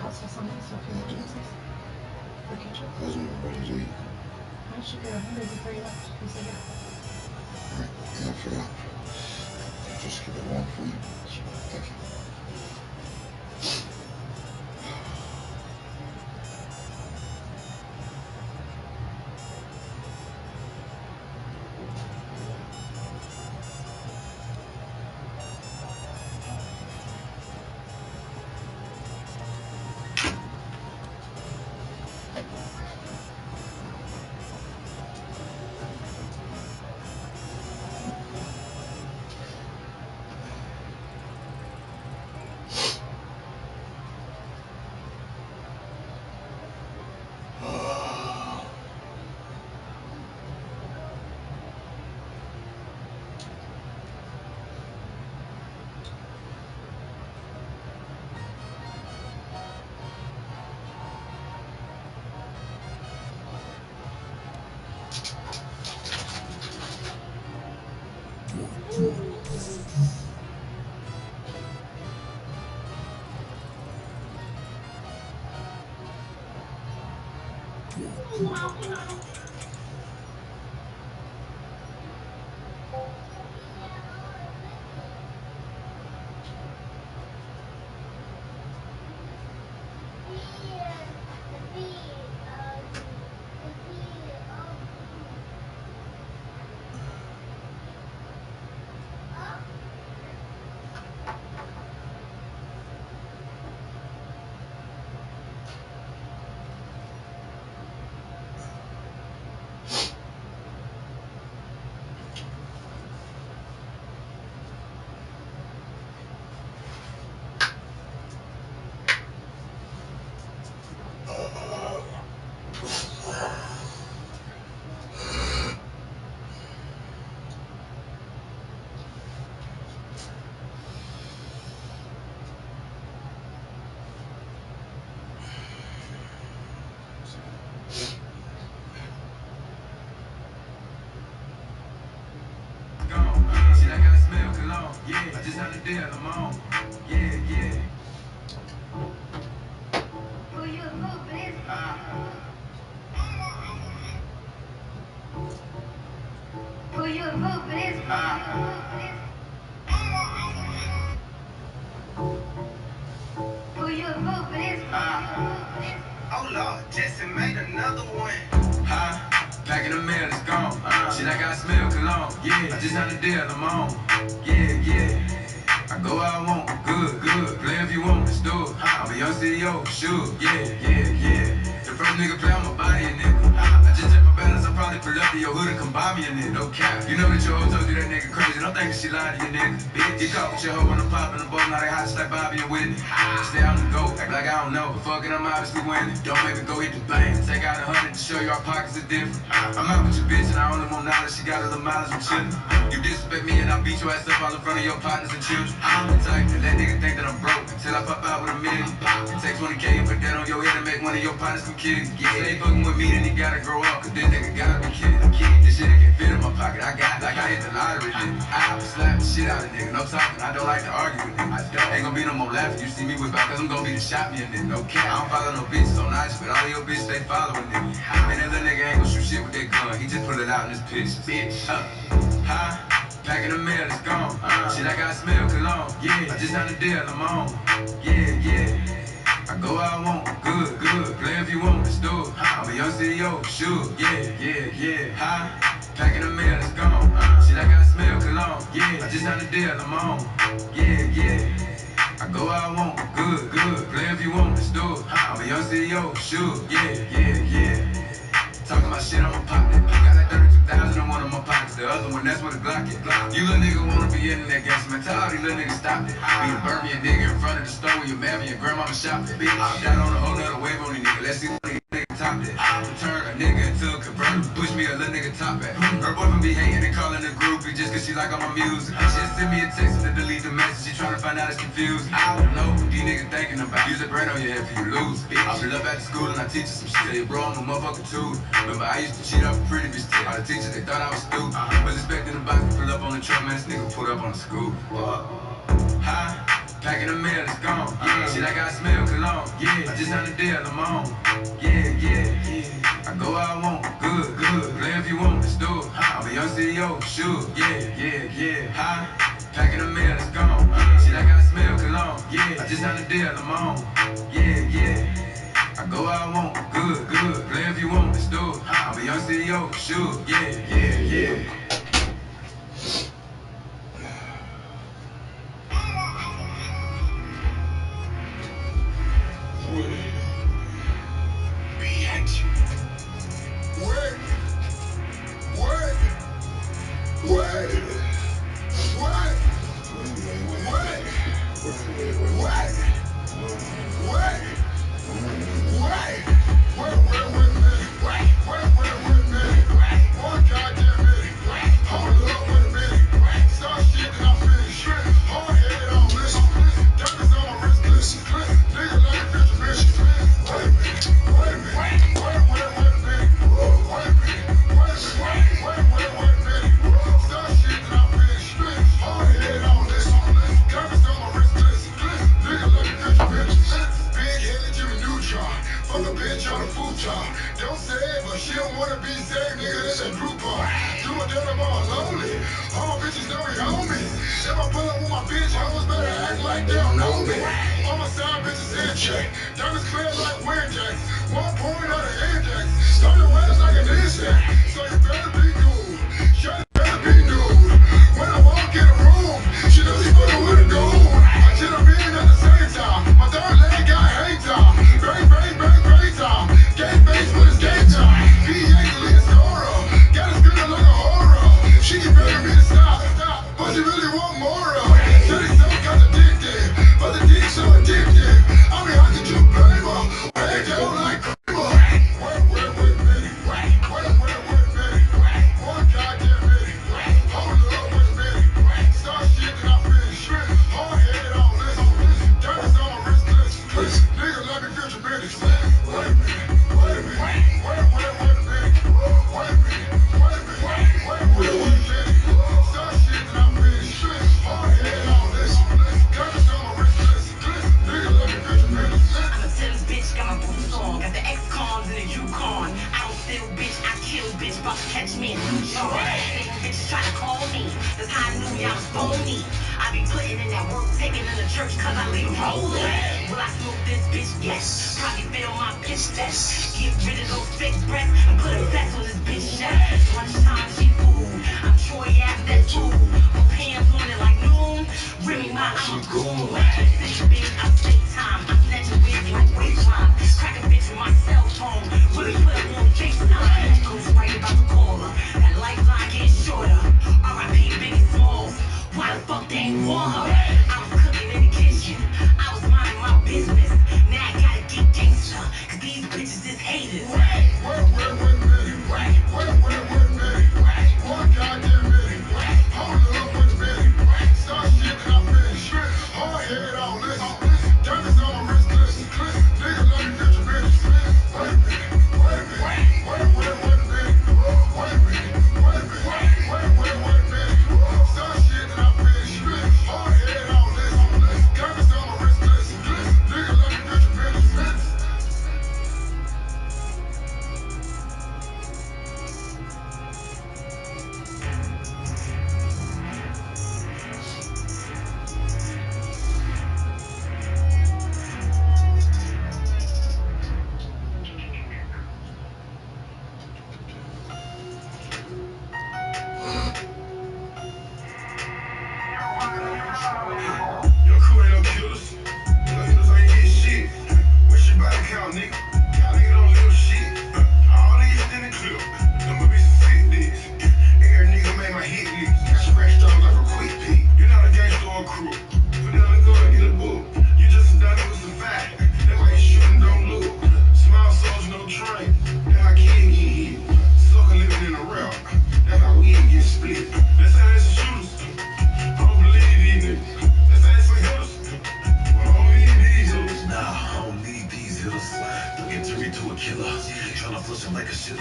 Cuts or something, so if you want juices or ketchup. I wasn't even ready to eat. I should get a hamburger before you left. You said yeah. Alright, yeah, I forgot. Just get it warm for you. Sure. Thank you. Shit, I got smell cologne. Yeah, I just had a deal, I'm on. Yeah, yeah. Who you vote for this? Who you vote for this? Who you vote for this? Oh Lord, Jesse made another one. Back in the mail, it's gone. Shit, I got smell cologne. Yeah, I just had a deal, I'm on. Yeah, yeah. I go where I want, good, good. Play if you want, let's do it. I'm a young CEO, sure. Yeah, yeah, yeah. The first nigga play on my body, a nigga. I just check my balance, I probably pull up to your hood and come buy me a nigga. No cap. You know that your hoe told you that nigga crazy. Don't think she lied to you, nigga. Bitch, you caught with your hoe when I'm popping the ball. Now they hot just like Bobby and Whitney. Stay on the go, act like I don't know. But fucking, I'm obviously winning. Don't make me go hit the bank. Take out 100 to show you our pockets are different. I'm out with your bitch and I only want knowledge. She got a little mileage, I'm chillin'. You disrespect me and I beat your ass up all in front of your partners and children. I'm the type to let nigga think that I'm broke until I pop out with a million. Take 20K and put that on your head and make one of your partners come kill you. Yeah, they fucking with me, then he gotta grow up, cause this nigga gotta be kidding. This shit can't fit in my pocket, I got like I hit the lottery, nigga. I slap the shit out of nigga, no talking, I don't like to argue with nigga. Ain't gonna be no more laughing, you see me whip out, cause I'm gonna be the shot me a nigga, no cap. I don't follow no bitches on nice, but all of your bitches, they following nigga. And that little nigga ain't gonna shoot shit with that gun, he just put it out in his pictures. Bitch, back in the mail, it's gone. Shit, I got smell cologne. Yeah, I just had a deal, I'm on. Yeah, yeah. I go where I want, good, good. Play if you want, let's do it. I'm a young CEO, sure. Yeah, yeah, yeah. packing the mail, it's gone. She like I smell cologne. Yeah, I just signed a deal, I'm on. Yeah. I go where I want, good. Play if you want, let's do it. I'm a young CEO, sure. Yeah. Talking about shit, I'ma pop it. Got like 32,000 in one of my pockets. The other one, that's where the Glock is. You little nigga wanna be in that gas mentality, little nigga stop it. You done burn me a nigga in front of the store with your mammy and grandmama shopped it. Bitch, shot on a whole nother wave on these nigga. Let's see what these nigga top it. Turn a nigga into a convertible. Push me a little nigga top it. Her boyfriend be hating and calling the groupie just cause she like all my music. She just send me a text to delete the message. She tryna find out it's confused. I don't know what these niggas thinking about. Use a brain on your head for you lose. I pull up at the school and I teach you some shit. Say, bro, I'm a motherfucker too. Remember, I used to cheat off a pretty bitch. All the teachers, they thought I was stupid. Was expecting the box to pull up on the truck, man. This nigga pulled up on the school. Packing the mail, it's gone. She like I smell cologne. Yeah, I just signed a deal, I'm on. Yeah. I go where I want, good. Play if you want, let's do it. I'm a young CEO, sure. Yeah. Packing the mail, it's gone. She like I smell cologne. Yeah, I just signed a deal, I'm on. Yeah. I go where I want, good. Play if you want, let's do it. I'm a young CEO, sure. Yeah. Don't say it, but she don't wanna be saved, nigga. That's a group of. Do a damn, I'm all lonely. All my bitches know they own me. If I pull up with my bitch, hoes better act like they don't know me. All my side bitches in check. Diamonds clear like wind jacks. 1 point on the index. Starting waves like an insect. So you better be cool. Shut it, better be nude. When I walk in a room, she knows she's fucking with a goon. I should have been at the same time. My third leg got hate time. Bang, time. Game face with his game time. PA lead sorrow. Got his feeling like a horror. She keep begging me to stop, but she really want more of. Said he's so contradicted, but the dick so addictive. I mean, how could you blame her? Hey, they don't like Kramer. Wait a minute. One goddamn minute. Hold up, wait a minute. Start shit and I finish. Hard head on this. Diamonds on my wrist. Nigga, let me feel your minutes. Wait a minute. Catch me in New York. Bitches try to call me. That's how I knew y'all was phony. I be putting in that work, taking in the church, cause I leave rolling. Will I smoke this bitch? Yes. Probably fail my pitch test. Get rid of those fake breasts and put a vest on this bitch chest. Lunchtime, she food. I'm Troy ass, that food. With pants on it like noon. Remy my, I'm a goon. Sick bitch, I take time. I snatch a wig like waistline. Crack a bitch with my cell phone. Really put her on FaceTime. Goes right about to call her. That lifeline getting shorter. R.I.P. Biggie Smalls. Why the fuck they ain't want her? I was cooking in the kitchen. I was minding my business. Now I gotta get gangster. Cause these bitches is haters.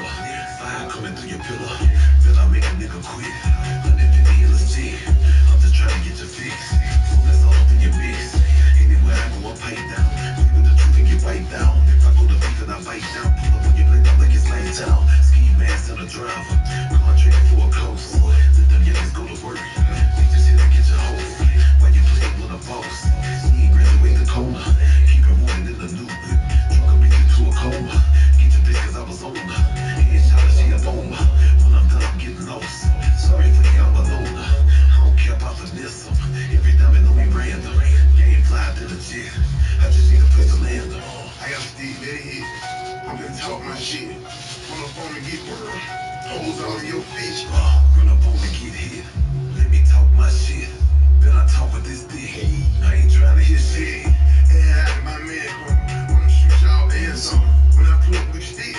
river. Fire coming through your pillar. Feel I make a nigga quit. 150 in the stick. I'm just trying to get your fix. That's all up in your mix. Anywhere I go, I pipe down. Leave with the truth and get wiped down. If I go to beef and I bite down, pull up on your blade, I'm like it's lights out. Ski mask and a driver. Contracting for a coast. Let them youngins go to work. They just here to get your hoe. While you playing with a boss. He ain't graduate the coma. Keep it moving in the new. Drunk a bitch into a coma. Get your bitch cause I was on her. Headshot she a bomber. When I'm done, I'm getting lost. Sorry for you, I'm alone. I don't care about Vanessa. Every time I know me random. Game fly to the jet. I just need a place to land them. I got a stick, let it hit. I'm gonna talk my shit. Run up on me, get word. Holes all in your face. Run up on me, get hit. Let me talk my shit. Then I talk with this dick. I ain't trying to hear shit. And my man come. Wanna shoot y'all and something. When I pull up with the stick,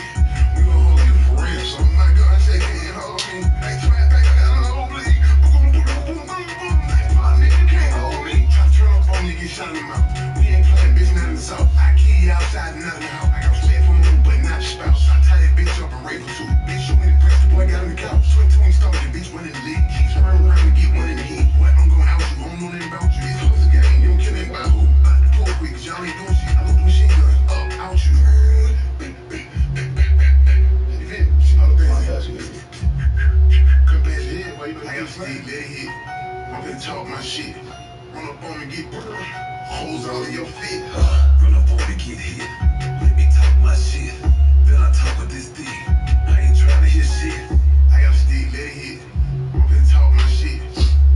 we gon' hold you for ransom. My God, say can't hold me. Ain't trying to I don't know, bleed. Boom, boom, boom, boom, boom. My nigga can't hold me. Try to turn up on me, get shot in the mouth. We ain't playing bitch, not in the south. I kill you outside, not in the house. I got respect for my but not the spouse. I tie that bitch up and rape her too. Bitch, show me the press, the boy got in the couch. 22 stomach, the bitch went in the league. Keep spraying around and get one in the heat. Boy, I'm gon' out you, I don't know nothing about you. It's hustle game, you don't kill nothing about who. About to pull quick, cause y'all ain't doing shit. I look the machine gun, up, out you. You feel me? Shit, all the things. Come back to head, boy, you know I got a stick, let it hit. I'm gonna talk my shit. Run up on me, get burned. Holes all in your feet. Run up on me, get hit. Let me talk my shit. Then I talk with this dick. I ain't trying to hear shit. I got a stick, let it hit. I'm gonna talk my shit.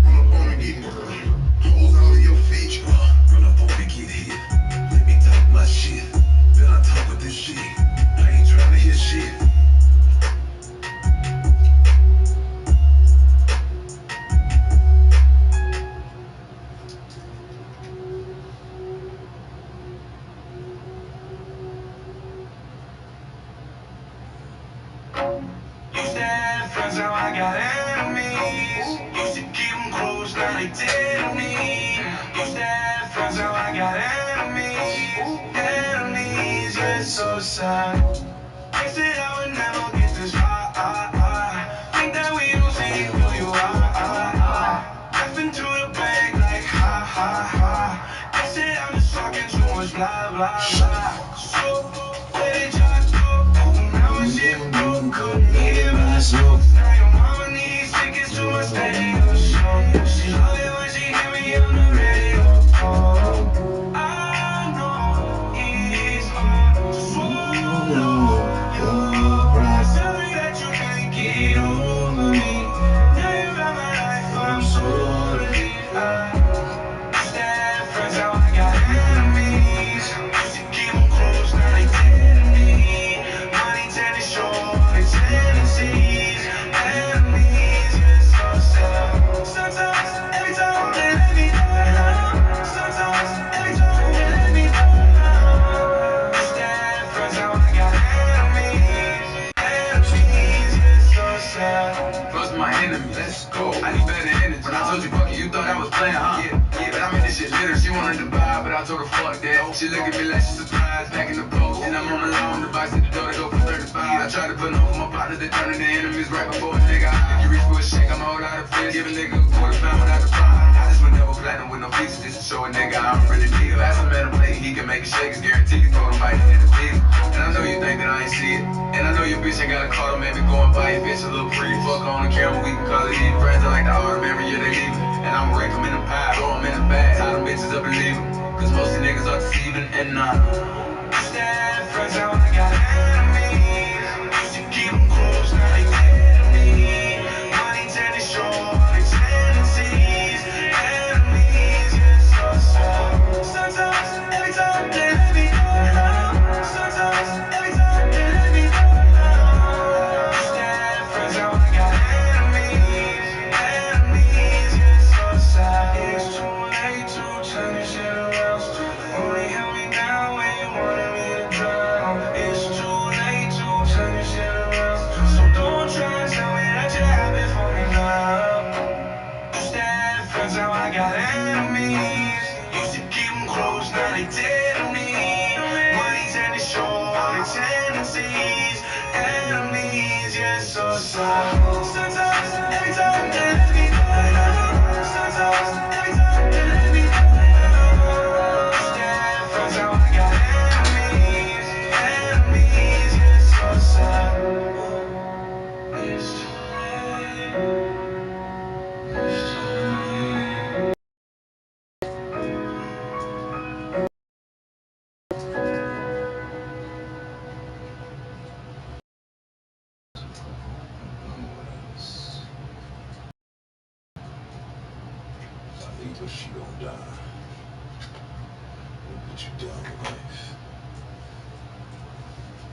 Run up on me, get burned. Holes all in your feet. Run up on me, get hit. Let me talk my shit. Then I talk with this shit. I ain't trying to hear shit. Used to have friends, now I got enemies. Used to keep them close, now they tell me. Used to have friends, now I got enemies. Enemies, yeah, it's so sad. They said I would never get this far. Think that we don't see who you are. Laughing to the bank like ha ha ha. They said I'm just talking too much blah blah blah. So where did y'all go? Now I see broke, couldn't hear myself. Now your mama needs tickets to my stadium show. She love it when she hear me on the radio. I know it's hard to swallow your pride. Sorry that you can't get over me. Now you're out my life, I'm sorry. Used to have friends, now I got enemies. Used to keep them close, now they tell me. Money tennis short, it's tendencies. Enemies, yeah, so sad. Sometimes, every time they let me down. Sometimes, every time they let me down. Used to have friends, now I got enemies. Enemies, yeah, so sad. First my enemy, let's go. I need better energy. When I told you fuck it, you thought I was playing, huh? Yeah, but I made this shit bitter. She wanted to buy, but I told her fuck that. She look at me like she's surprised, back in the post. And I'm on the line, the box at the door to go for 35. I tried to put on for my partners, they turned into enemies right before a nigga. If you reach for a shake, I'ma hold out a fist. Give a nigga a quarter pound without the prime. I just went double platinum with no pieces, just to show a nigga I'm really deal. Ask him at a plate, he can make a shake, it's guaranteed. Throw him biting in the teeth. And I know you think that I ain't see it. And I know your bitch ain't got a car to maybe go and buy your bitch a little pretty. Fuck on the camera, we can call it even. Friends are like the art of every year they leave. And I'ma rape them in the pie, throw them in the bag. Tie them bitches up and leave them. Cause most of these niggas are deceiving and not. Used to have friends, now I got enemies. Used to keep them close, now they tell me. Money tennis short, it's tendencies. Enemies, yeah, so sad. Sometimes, every time they let me down. Sometimes, every time they let me down. Used to have friends, now I got enemies. Enemies, yeah, so sad. It's too late to turn this shit around. Only held me down when you wanted me to drown. It's too late to just so sad. Sometimes, every time you let me down. Sometimes, every time you let me down. Stand firm, so I got enemies, just so sad. It's too late. It's too late. But she don't die. We'll put you down with life.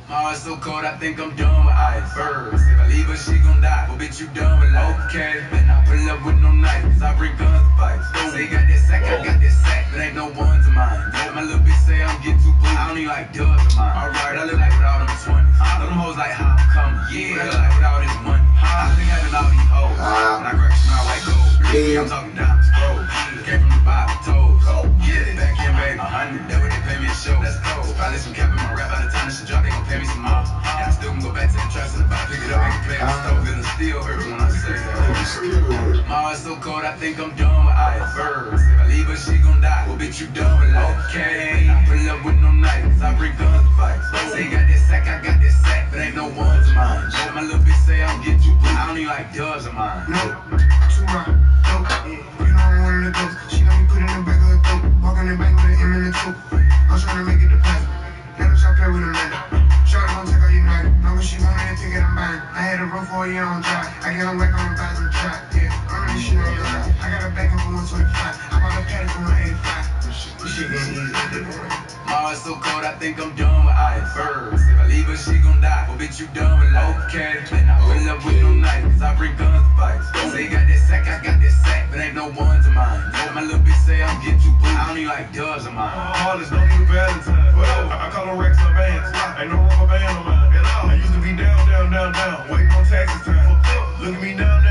My heart's so cold, I think I'm done with ice. Birds, if I leave her, she gon' die. Well, bitch, you done with life. Okay, better not pull up with no knife, cause I bring guns to fight. Say you got that sack, I got that sack, but ain't no ones of mine. My little bitch say I'm getting too blue. I don't even like dubs of mine. Alright, I look like with all them 20s. Know them hoes like how I'm coming. Yeah, I look like with all this money. I think having all these hoes. When I grab a smile like gold. I'm talking diamonds, bro. Came from the bottom toes. Yeah, back in, baby. 100, that what they pay me a show. That's cold. Probably some cap in my rap by the time this shit drop, they gon' pay me some more. And I still can go back to the tracks in the back, pick it up, and play the stove. And it still hurt when I say that. My heart's so cold, I think I'm done with ice. Birds, if I leave her, she gon' die. Well, bitch, you done with life. Okay, I pull up with no knife, cause I bring guns to fight. Say you got that sack, I got that sack, but ain't no ones of mine. My little bitch say I'm getting too blue. I don't even like dubs of mine. No, too right. No, you know I'm one of the ghosts. She got me put in the back of the throat. Walk in the bank with an M in the tooth. I'm trying to make it deposit. Let her try play with a man. Shorty gon' take all your night. Know what she want and ticket I'm buying. I had a rough for a year on dry. I get on back on the bottom try. Yeah, I'm really shit on your side. I got a backing for 125. I bought a paddock for 185. This shit getting easy at this point. My heart's so cold, I think I'm done with ice. Birds, if I leave her, she gon' die. Well, bitch, you done with life. Okay, better not pull up with no knife, cause I bring guns to fight. Say you got that sack, I got that sack, but ain't no ones of mine. My little bitch say I'm getting too blue. I don't even like dubs of mine. Hardest don't need a Valentine. I call them Rex or bands. Ain't no rubber band on mine. I used to be down, waiting on taxes time. Look at me now.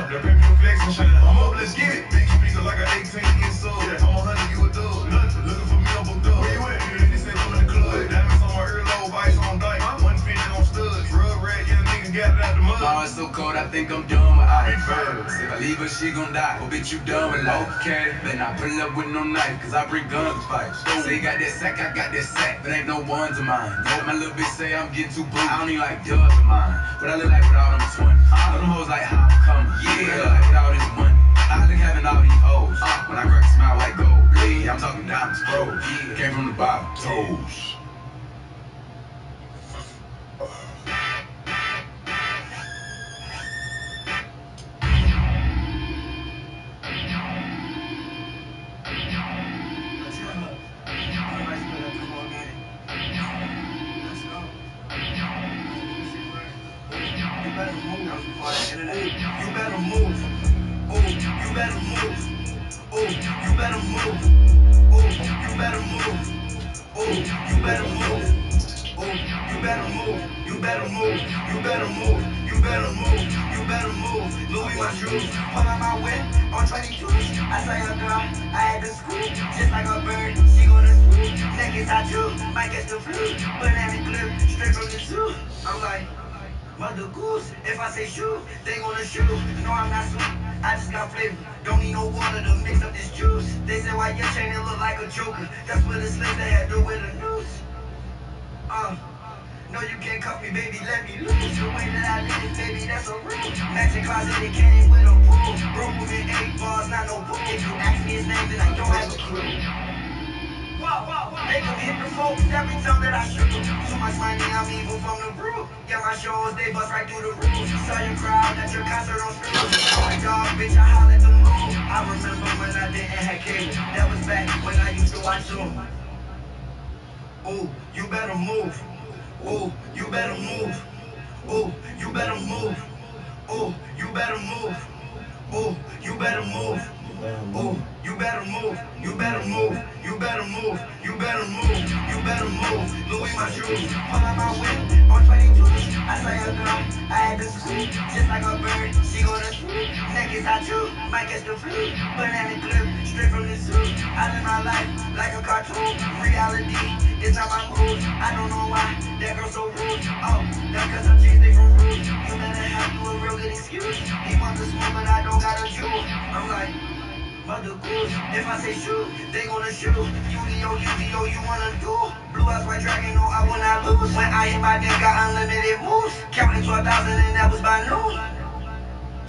They pay me to flex and shine. I'm up, let's get it. Big speaker like an 18-inch sub. I'm 100, you a dub. Looking for me on book dub. Where you at? They say I'm in the club. Diamonds on my earlobe, ice on dyke. 150 on studs. Rub rat, young nigga got it out the mud. My heart's so cold, I think I'm done with ice. Birds, if I leave her, she gon' die. Well, bitch, you done with life. Okay, better not pull up with no knife, cause I bring guns to fight. Say you got that sack, I got that sack, but ain't no ones of mine. My little bitch say I'm getting too blue. I don't even like dubs of mine. But I look like with all them 20s. Know them hoes like how I'm coming. Yeah, I look like with all this money. I look having all these hoes. When I grab a smile like gold. Yeah, I'm talking diamonds, bro. Came from the bottom toes. You better move. Oh, you better move. Oh, you better move. Oh, you better move. Oh, you better move. Oh, you better move. You better move. You better move. You better move. You better move. Louis my shoes. Pull out my whip on 22. I say a girl, I had to scoop. Just like a bird, she gonna swoop. Naked tattoo, might get the flu. Banana clip, straight from the zoo. I'm like, Mother Goose, if I say shoot, they gonna shoot. No, I'm not sweet, I just got flavor. Don't need no water to mix up this juice. They say why your chain it look like a joker. That's what the slaves they had to with a noose. No, you can't cuff me, baby, let me loose. The way that I live, baby, that's a rule. Matching closet, it came with a pool. Bro, moving 8 bars, not no pool. If you ask me his name, then I don't have a clue. Make them hit the folks every time that I shoot. So much money, I'm evil from the brew. Yeah, my shows, they bust right through the roof. Saw your crowd at your concert on screws. Oh my dog, bitch, I holler at the moon. I remember when I didn't have cable. That was back when I used to watch Zoom. Ooh, you better move. Ooh, you better move. Ooh, you better move. Ooh, you better move. Ooh, you better move. Ooh, you better move. You better move. You better move. You better move. You better move. Louis my shoes. Pull out my whip on 22. I say a girl, I had to scoop. Just like a bird, she gonna swoop. Naked tattoo, might catch the flu. Banana clip, straight from the zoo. I live my life like a cartoon. Reality is not my rules. I don't know why that girl so rude. Oh, that's cause her jeans they from rude. You better shoes. Yu-Gi-Oh, you wanna do? Blue eyes, white dragon, no, I will not lose. When I hit my dick, got unlimited moves. Counting 12,000 and that was by noon.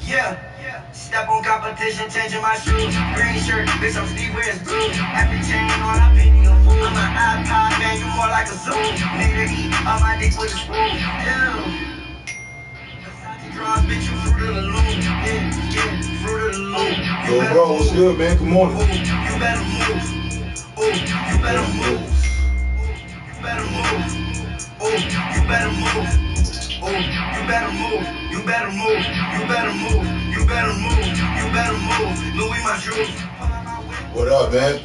Yeah. Step on competition, changing my shoes. Green shirt, bitch, I'm Steve Where's blue. Every chain on, I penny a fool. I'm an iPod, man, you more like a Zoom. Need to eat on my dick with a spoon. Ew. Draws, bitch, you fruit of the loom. Yeah, fruit of the loom. Yo, bro, what's good, man? Good morning. You better move. Oh, you better move. You better move. Oh, you better move. Oh, you better move. You better move. You better move. You better move. You better move. Louis my shoes. What up, man?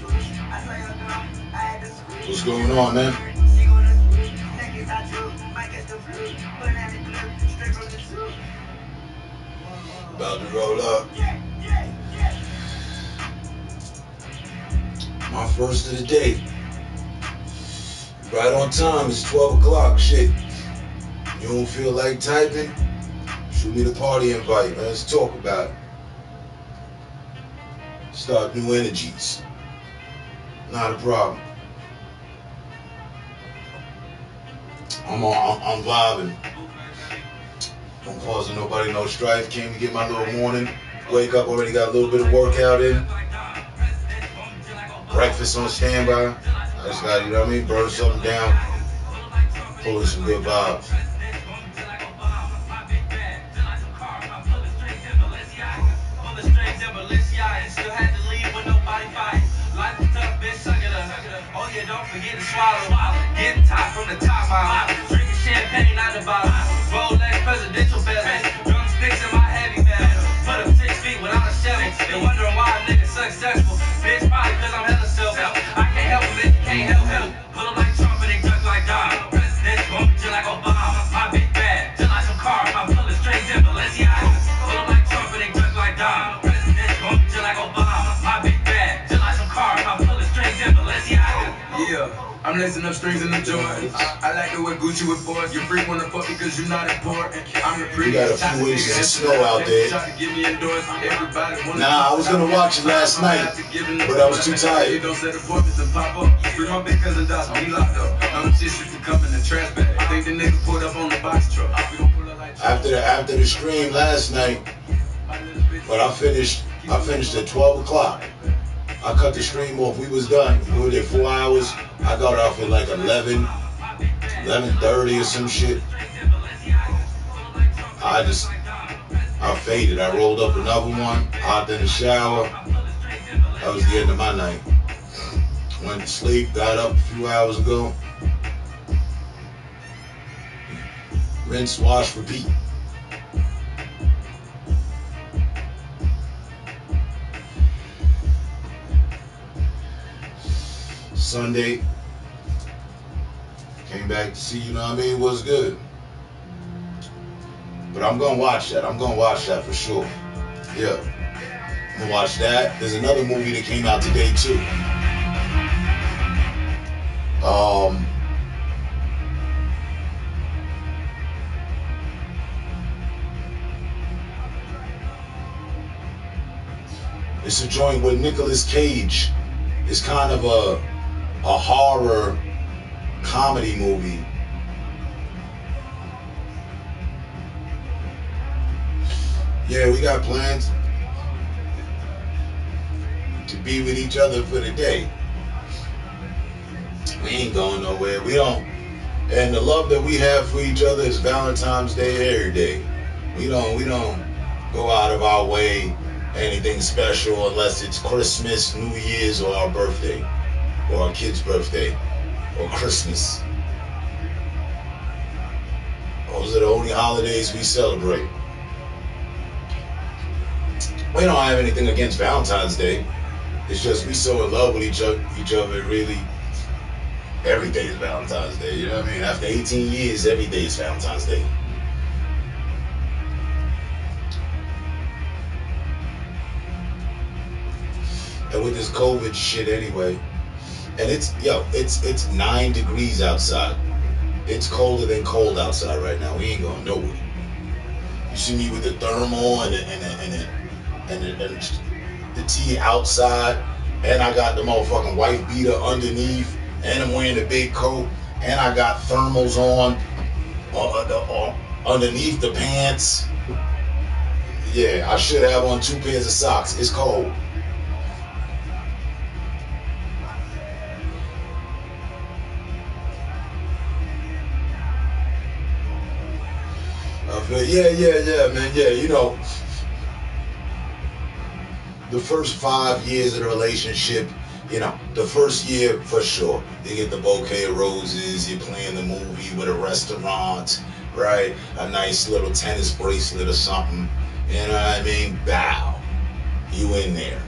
What's going on, man? About to roll up. My first of the day. Right on time, it's 12 o'clock, shit. You don't feel like typing? Shoot me the party invite, man. Let's talk about it. Start new energies. Not a problem. I'm vibing. Don't causing nobody no strife. Came to get my little morning. Wake up, already got a little bit of workout in. Breakfast on standby. I just got, you know what I mean, burn something down. Pulling some good vibes. Don't forget to swallow. Get top from the top out. Drinking champagne out the bottle. Rolex presidential belly. Drumsticks in my heavy metal. Put up 6 feet without a shovel. They wondering why a nigga successful. Bitch, probably cause I'm hella selfish. I can't help it, bitch, can't help it. Put up like Trump and they duck like Donald. President bumping just like Obama. My big bag, just like some cars. I'm pulling straight in Balenciaga. Put up like Trump and they duck like Donald. President bumping just like Obama. My big bag, just like some cars. I'm pulling straight in Balenciaga. Yeah, I'm lacing up strings in the Jordans. I like the way Gucci with boys. You freak wanna fuck because you're not important. I'm the We got a prettiest. few inches of snow out there. Try to give me endorsement. Everybody wanna Nah, I was gonna watch it last night, but I was too tired. You don't set appointments to pop up. Free my big cousin Dawson, he locked up. I'm just used to come in the trash bag. I think the nigga pulled up on the box truck. We gon' pull up like After the stream last night, but I finished at 12 o'clock. I cut the stream off. We was done. We were there 4 hours. I got off at like 11:30 or some shit. I faded. I rolled up another one, hopped in the shower. That was the end of my night. Went to sleep, got up a few hours ago. Rinse, wash, repeat. Sunday, came back to see, you know what I mean, what's good. But I'm gonna watch that. I'm gonna watch that for sure. Yeah, I'm gonna watch that. There's another movie that came out today too. It's a joint with Nicolas Cage. It's kind of a horror comedy movie. Yeah, we got plans to be with each other for the day. We ain't going nowhere. We don't. And the love that we have for each other is Valentine's Day every day. We don't go out of our way anything special unless it's Christmas, New Year's, or our birthday, or our kid's birthday, or Christmas. Those are the only holidays we celebrate. We don't have anything against Valentine's Day. It's just we so in love with each other, really. Every day is Valentine's Day, you know what I mean? After 18 years, every day is Valentine's Day. And with this COVID shit anyway, and it's 9 degrees outside. It's colder than cold outside right now. We ain't going nowhere. You see me with the thermal and the tea outside, and I got the motherfucking wife beater underneath, and I'm wearing the big coat, and I got thermals on underneath the pants. Yeah, I should have on 2 pairs of socks. It's cold. Yeah, man. Yeah, you know, the first 5 years of the relationship, you know, the first year for sure, you get the bouquet of roses, you're playing the movie with a restaurant, right? A nice little tennis bracelet or something, you know what I mean? Bow, you in there.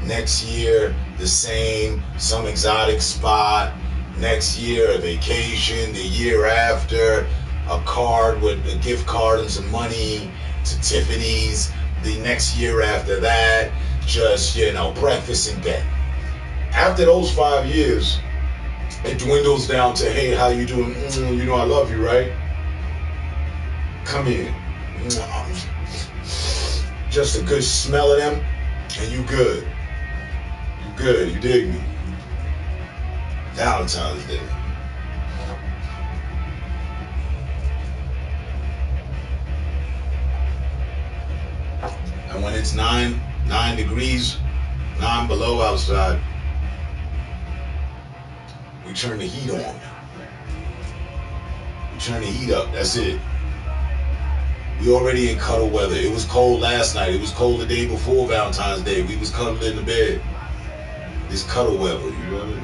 Next year, the same, some exotic spot. Next year, a vacation. The year after, a card with a gift card and some money to Tiffany's. The next year after that, just, you know, breakfast in bed. After those 5 years, it dwindles down to, hey, how you doing? You know I love you, right? Come here. Just a good smell of them, and you good. You good, you dig me? Valentine's Day. And when it's 9 degrees, 9 below outside, we turn the heat on. We turn the heat up, that's it. We already in cuddle weather. It was cold last night. It was cold the day before Valentine's Day. We was cuddling in the bed. It's cuddle weather, you know what I mean?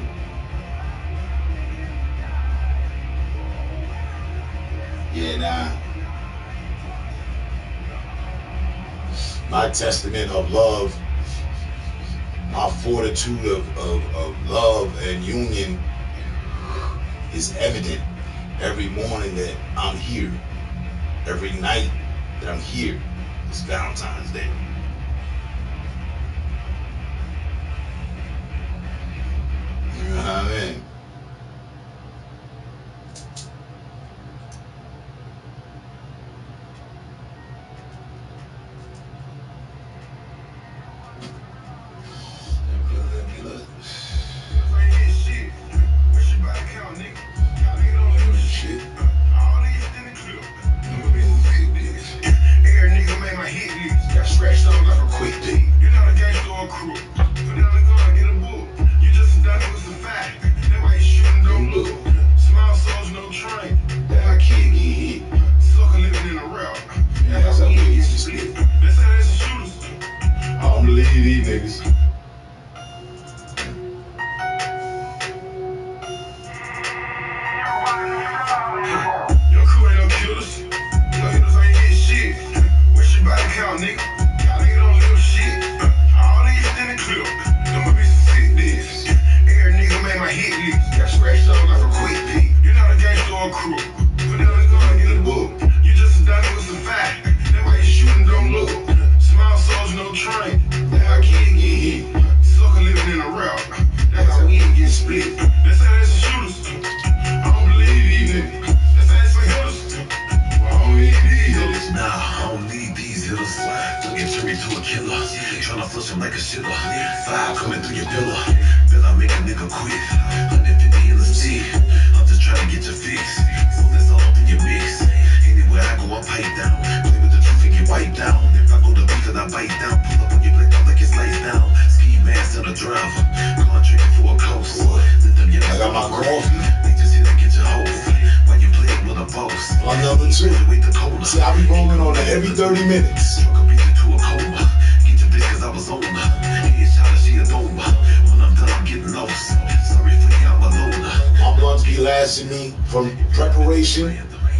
Yeah, nah. My testament of love, my fortitude of love and union is evident every morning that I'm here. Every night that I'm here. It's Valentine's Day. You know what I mean?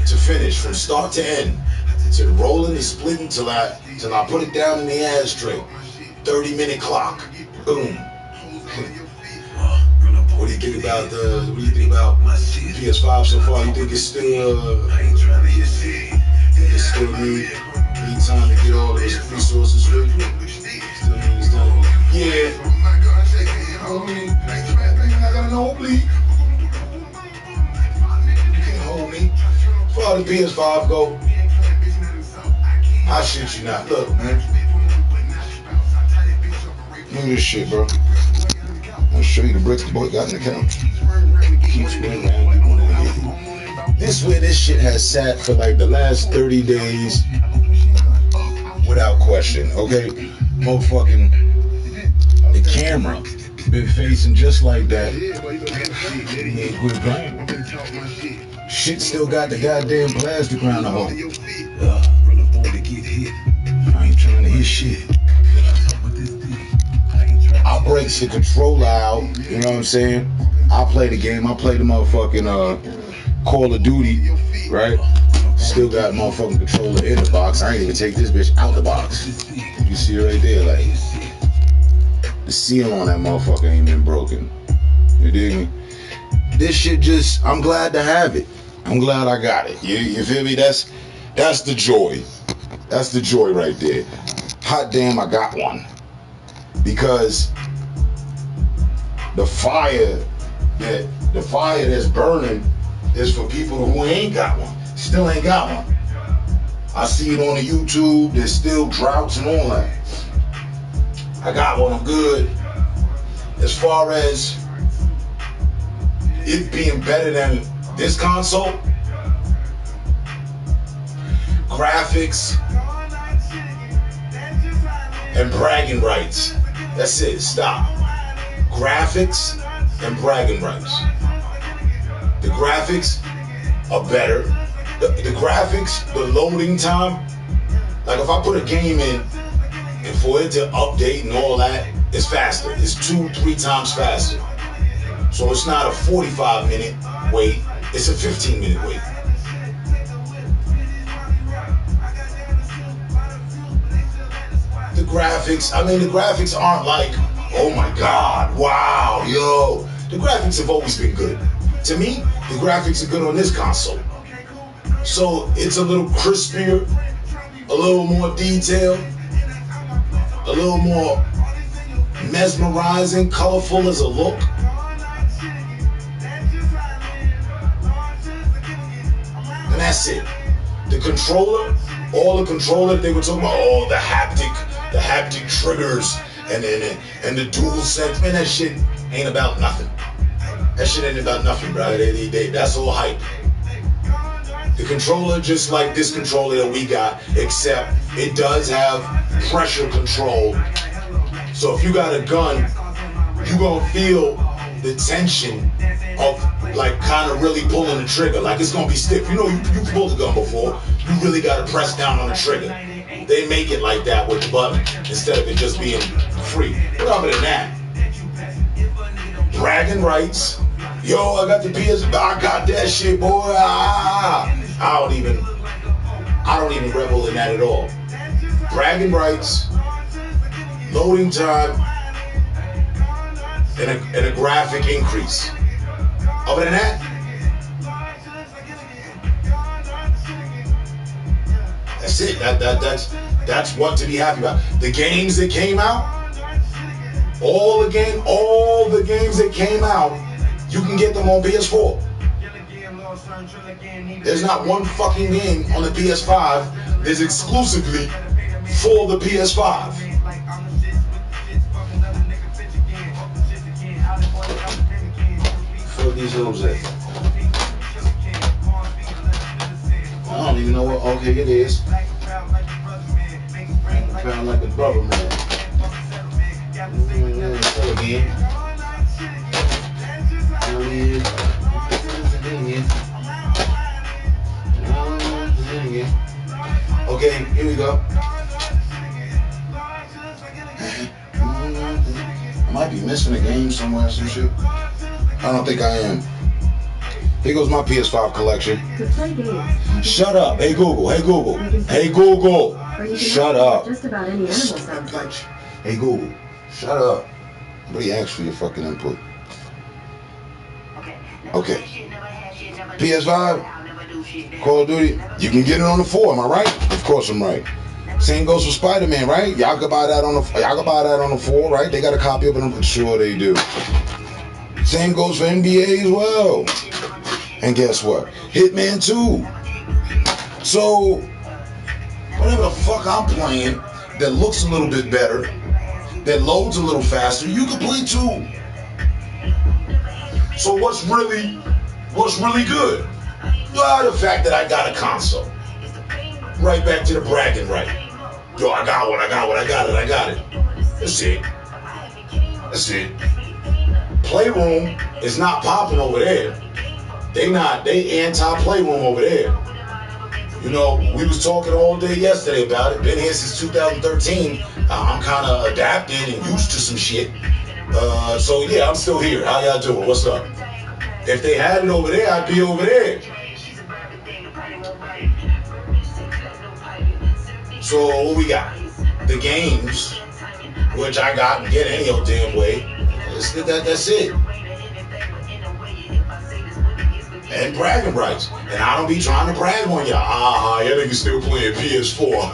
To finish, from start to end, to rolling and splitting till I put it down in the ashtray. 30-minute clock. Boom. What do you think about PS5 so far? You think it's still need time to get all those resources straight? Still needs time. Yeah. Homie, I got an old bleed. You can't hold me. Far the PS5 go, I shit you not. Look, man. Look at this shit, bro. I'll show you the bricks the boy got in the couch. Keep spinning around, keep wanting to hit you. This way, this shit has sat for like the last 30 days without question, okay? Motherfucking the camera been facing just like that. Yeah, quit playing. Shit still got the goddamn plastic around the hole. I ain't trying to hit shit. I breaks the controller out, you know what I'm saying? I play the game, I play the motherfucking Call of Duty, right? Still got motherfucking controller in the box. I ain't even take this bitch out the box. You see it right there, like the seal on that motherfucker ain't been broken. You dig me? This shit just, I'm glad to have it. I'm glad I got it. You feel me? That's the joy. That's the joy right there. Hot damn, I got one. Because the fire that's burning is for people who ain't got one. Still ain't got one. I see it on the YouTube. There's still droughts and all that. I got one. I'm good. As far as it being better than this console, graphics and bragging rights. That's it. Stop. Graphics and bragging rights. The graphics are better. The graphics, the loading time. Like if I put a game in and for it to update and all that, it's faster. It's 2-3 times faster. So it's not a 45-minute wait. It's a 15-minute wait. The graphics, I mean, the graphics aren't like, oh my God, wow, yo. The graphics have always been good. To me, the graphics are good on this console. So it's a little crispier, a little more detailed, a little more mesmerizing, colorful as a look. And that's it. The controller, all the controller they were talking about, all the haptic triggers and the dual sense, man, that shit ain't about nothing. That shit ain't about nothing, bro. That's all hype. The controller, just like this controller that we got, except it does have pressure control. So if you got a gun, you gonna feel the tension of like kind of really pulling the trigger. Like it's gonna be stiff. You know, you pulled the gun before. You really gotta press down on the trigger. They make it like that with the button instead of it just being free. But other than that, bragging rights. Yo, I got the PS. I got that shit, boy. I don't even revel in that at all. Bragging rights, loading time, and a graphic increase. Other than that, that's it. That's what to be happy about. The games that came out, all the games that came out, you can get them on PS4. There's not one fucking game on the PS5 that's exclusively for the PS5. Fuck these hoes at? I don't even know what. Okay, it is. Pound like a brother, man. Again. Okay, here we go. I might be missing a game somewhere, some shit. I don't think I am. Here goes my PS5 collection. Shut up. Hey Google. Hey Google. Hey Google. Shut up. Just about any animal sounds like. Hey Google. Shut up. Nobody asked for your fucking input. Okay. PS5, Call of Duty. You can get it on the 4. Am I right? Of course I'm right. Same goes for Spider-Man, right? Y'all can buy that on the 4, right? They got a copy of it. I'm sure they do. Same goes for NBA as well. And guess what? Hitman 2. So whatever the fuck I'm playing that looks a little bit better, that loads a little faster, you can play too. So what's really good? Well, the fact that I got a console. Right back to the bragging right. Yo, I got one, I got it. That's it. Playroom is not popping over there. They anti-Playroom over there. You know, we was talking all day yesterday about it. Been here since 2013. I'm kind of adapted and used to some shit. So yeah, I'm still here. How y'all doing? What's up? If they had it over there, I'd be over there. So what we got? The games, which I got and get any old damn way. That's it. And bragging rights. And I don't be trying to brag on y'all. Y'all niggas still playing PS4.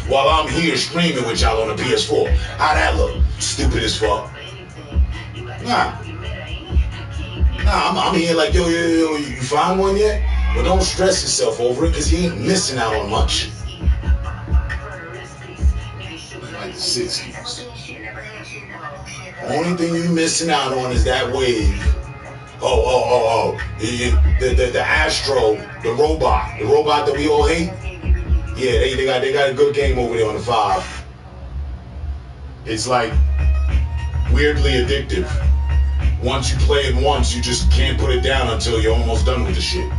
While I'm here streaming with y'all on the PS4. How that look? Stupid as fuck. Nah, I'm here like, yo, you find one yet? Well, don't stress yourself over it, because you ain't missing out on much. Like the 60s. Only thing you missing out on is that wave. The Astro, the robot that we all hate. Yeah, they got a good game over there on the 5. It's like weirdly addictive. Once you play it once, you just can't put it down until you're almost done with the shit.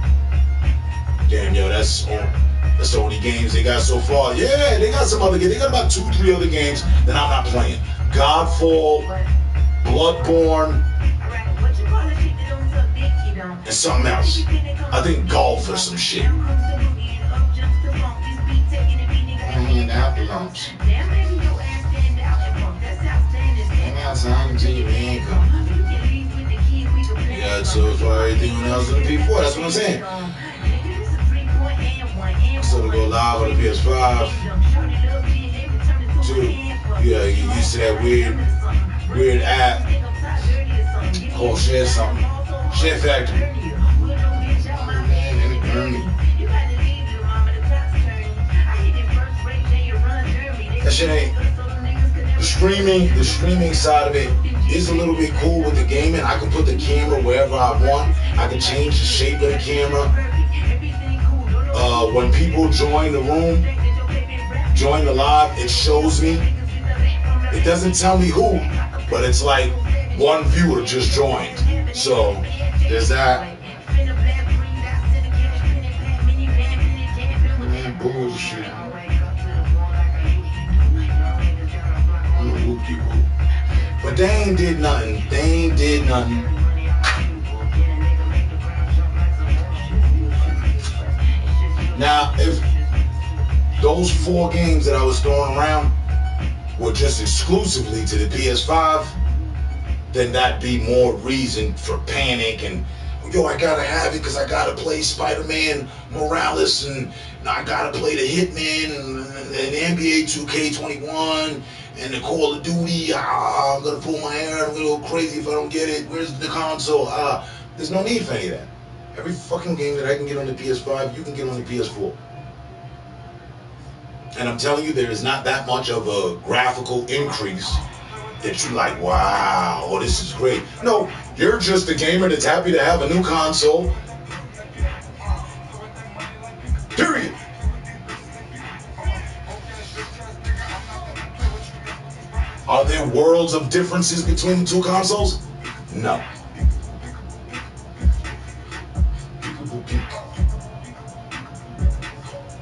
Damn, yo, that's the only games they got so far. Yeah, they got some other games. They got about 2-3 other games that I'm not playing. Godfall, Bloodborne, and something else. I think golf or some shit. And apple lumps. Yeah, so it's for everything else in the P4. That's what I'm saying. So to go live on the PS5. 2, yeah, you used to that weird app called Share Something. Share Factory. Man, and it burned me. That shit ain't. The streaming side of it is a little bit cool with the gaming. I can put the camera wherever I want. I can change the shape of the camera. When people join the room, join the live, it shows me. It doesn't tell me who, but it's like one viewer just joined. So there's that. Man, bullshit. But they ain't did nothing. Now, if those 4 games that I was throwing around were just exclusively to the PS5, then that'd be more reason for panic and, yo, I gotta have it because I gotta play Spider-Man Morales and I gotta play the Hitman and NBA 2K21 and the Call of Duty. I'm gonna pull my hair, I'm gonna go crazy if I don't get it. Where's the console? There's no need for any of that. Every fucking game that I can get on the PS5, you can get on the PS4. And I'm telling you, there is not that much of a graphical increase that you like, wow, oh, this is great. No, you're just a gamer that's happy to have a new console. Period. Are there worlds of differences between the 2 consoles? No.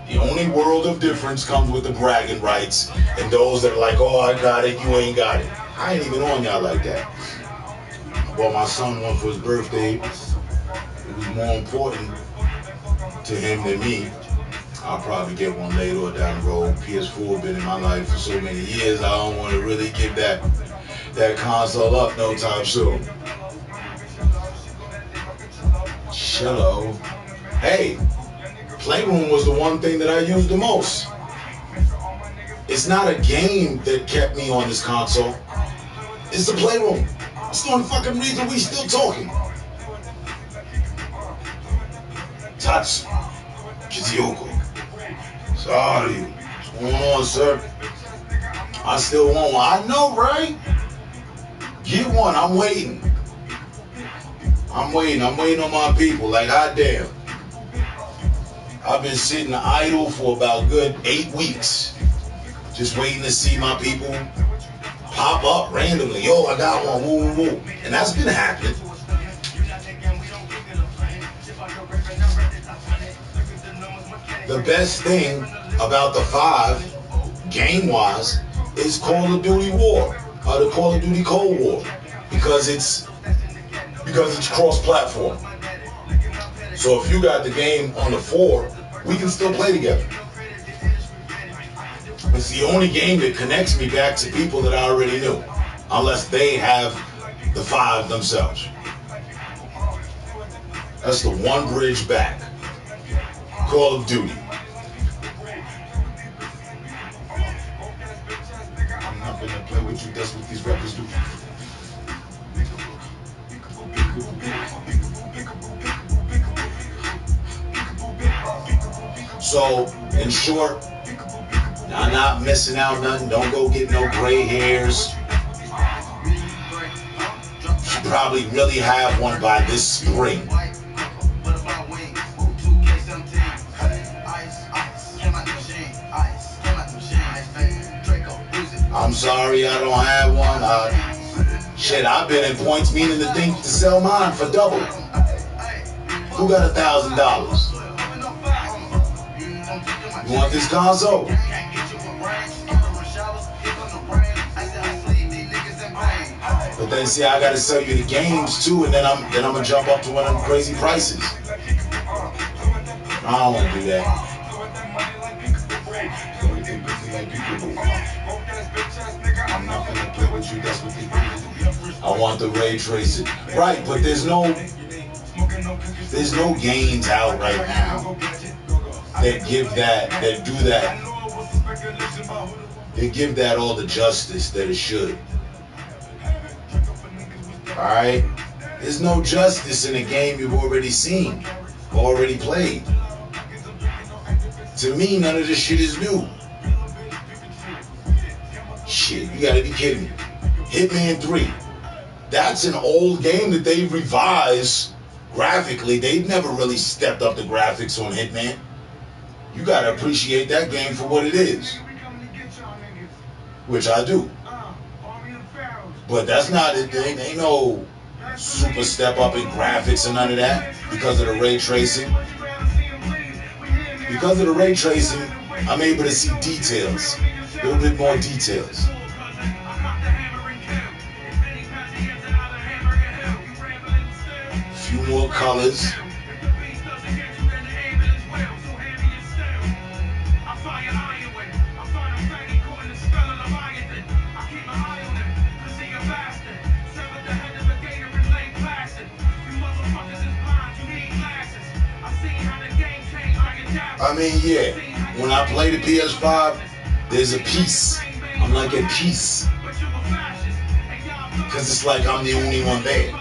The only world of difference comes with the bragging rights and those that are like, oh, I got it, you ain't got it. I ain't even on y'all like that. I bought my son one for his birthday. It was more important to him than me. I'll probably get one later or down the road. PS4 been in my life for so many years, I don't want to really give that console up no time soon. Hello. Hey, Playroom was the one thing that I used the most. It's not a game that kept me on this console. It's the Playroom. It's the only fucking reason we still talking. Tatsu. Kizuyoko. Sorry. What's going on, sir? I still want one. I know, right? Get one. I'm waiting. I'm waiting on my people. Like, hot damn. I've been sitting idle for about good 8 weeks. Just waiting to see my people pop up randomly. Yo, I got one. Woo, woo, woo. And that's been happening. The best thing about the 5, game-wise, is Call of Duty War, or the Call of Duty Cold War, because it's cross-platform. So if you got the game on the 4, we can still play together. It's the only game that connects me back to people that I already knew, unless they have the 5 themselves. That's the one bridge back. Call of Duty. I'm not gonna play with you. That's what these rappers do. So, in short, I'm not missing out nothing. Don't go get no gray hairs. Should probably really have one by this spring. I'm sorry I don't have one. Shit, I've been in points meaning to think to sell mine for double. Who got $1,000? You want this console? But then see, I gotta sell you the games too, and then I'm gonna jump up to one of them crazy prices. I don't wanna do that. I'm not gonna play with you, that's what they do. I want the ray tracing. Right, but there's no games out right now that give that, that do that. They give that all the justice that it should. Alright? There's no justice in a game you've already seen, already played. To me, none of this shit is new. Shit, you gotta be kidding me. Hitman 3. That's an old game that they revised graphically. They've never really stepped up the graphics on Hitman. You gotta appreciate that game for what it is. Which I do. But that's not it. There ain't no super step up in graphics or none of that because of the ray tracing. Because of the ray tracing, I'm able to see details. A little bit more details. A few more colors. I mean, yeah, when I play the PS5, there's a peace. I'm like at peace. Because it's like I'm the only one there.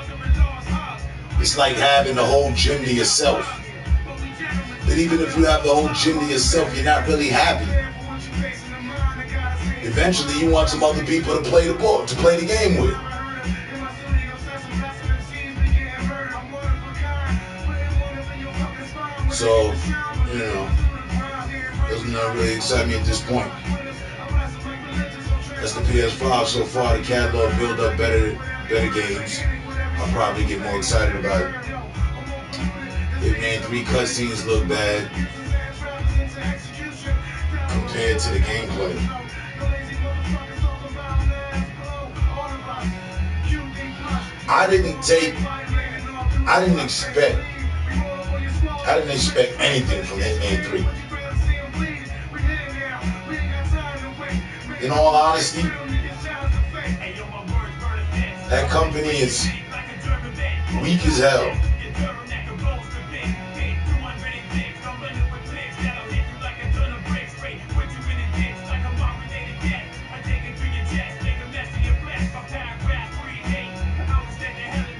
It's like having the whole gym to yourself. But even if you have the whole gym to yourself, you're not really happy. Eventually, you want some other people to play the ball, to play the game with. So, you know, doesn't really excite me at this point. That's the PS5 so far. The catalog build up better games. I'll probably get more excited about it. Hitman 3 cutscenes look bad compared to the gameplay. I didn't expect anything from Hitman 3. In all honesty, that company is weak as hell.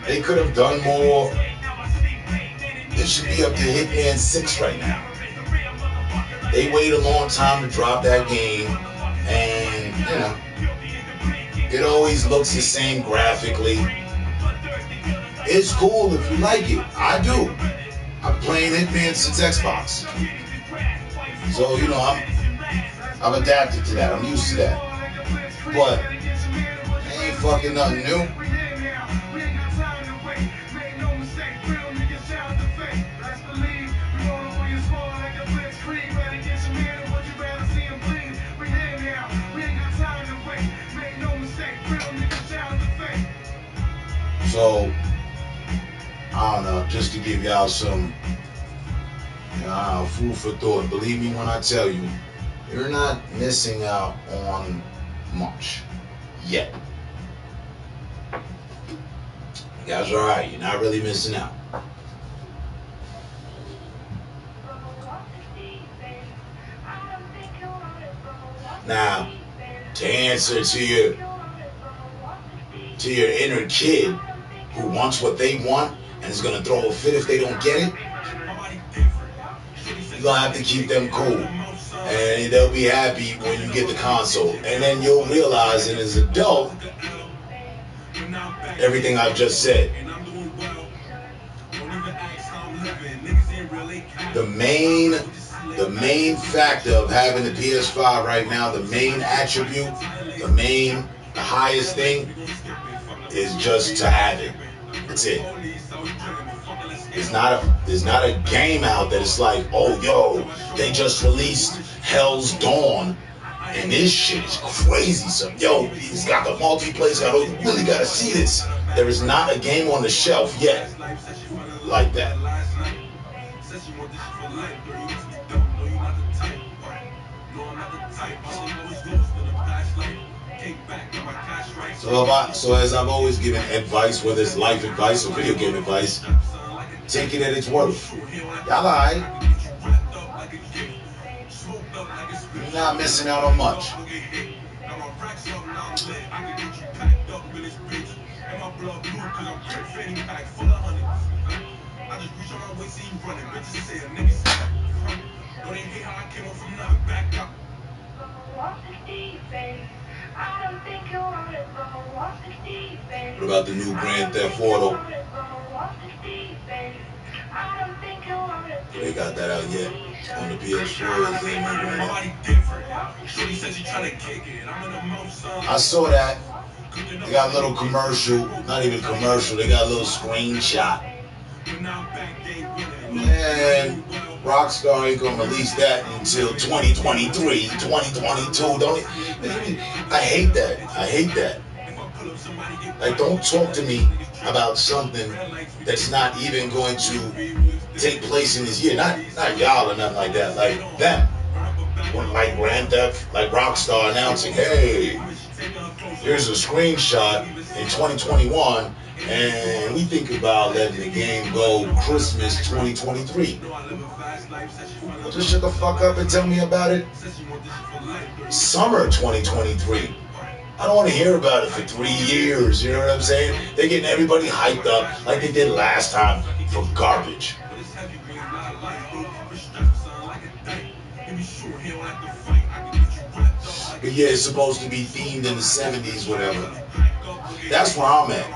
They could have done more. It should be up to Hitman 6 right now. They wait a long time to drop that game, and you know, it always looks the same graphically. It's cool if you like it. I do. I'm playing Hitman since Xbox. So, you know, I'm adapted to that. I'm used to that. But it ain't fucking nothing new. So, I don't know, just to give y'all some food for thought. Believe me when I tell you, you're not missing out on much yet. You guys are alright, you're not really missing out. Now, to answer to your inner kid who wants what they want and is gonna throw a fit if they don't get it, you're gonna have to keep them cool. And they'll be happy when you get the console. And then you'll realize that as an adult, everything I've just said. The main factor of having the PS5 right now, the main attribute, the highest thing is just to have it. That's it. There's not a game out that is like, oh yo, they just released Hell's Dawn and this shit is crazy. So yo, he's got the multiplayer, you really gotta see this. There is not a game on the shelf yet like that. So as I've always given advice, whether it's life advice or video game advice, take it at its worth. Y'all alright? You're not missing out on much. What about the new Grand Theft Auto? They got that out yet on the PS4. I saw that. They got a little commercial, not even commercial, they got a little screenshot. Man, Rockstar ain't gonna release that until 2023, 2022. I hate that. I hate that. Like, don't talk to me about something that's not even going to take place in this year. Not y'all or nothing like that. Like them. Like Grand Theft, like Rockstar announcing, hey, here's a screenshot in 2021, and we think about letting the game go Christmas 2023. Well, just shut the fuck up and tell me about it summer 2023. I don't want to hear about it for 3 years, you know what I'm saying? They're getting everybody hyped up like they did last time for garbage. But yeah, it's supposed to be themed in the 70s, whatever. That's where I'm at.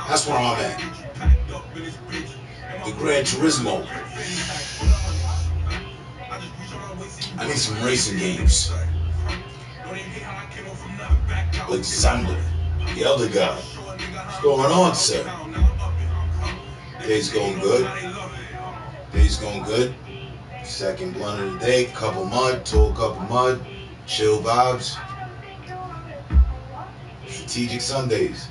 That's where I'm at. The Gran Turismo. I need some racing games. Alexander, the elder guy. What's going on, sir? Day's going good. Day's going good. Second blunt of the day, couple mud, told couple mud, chill vibes. Strategic Sundays.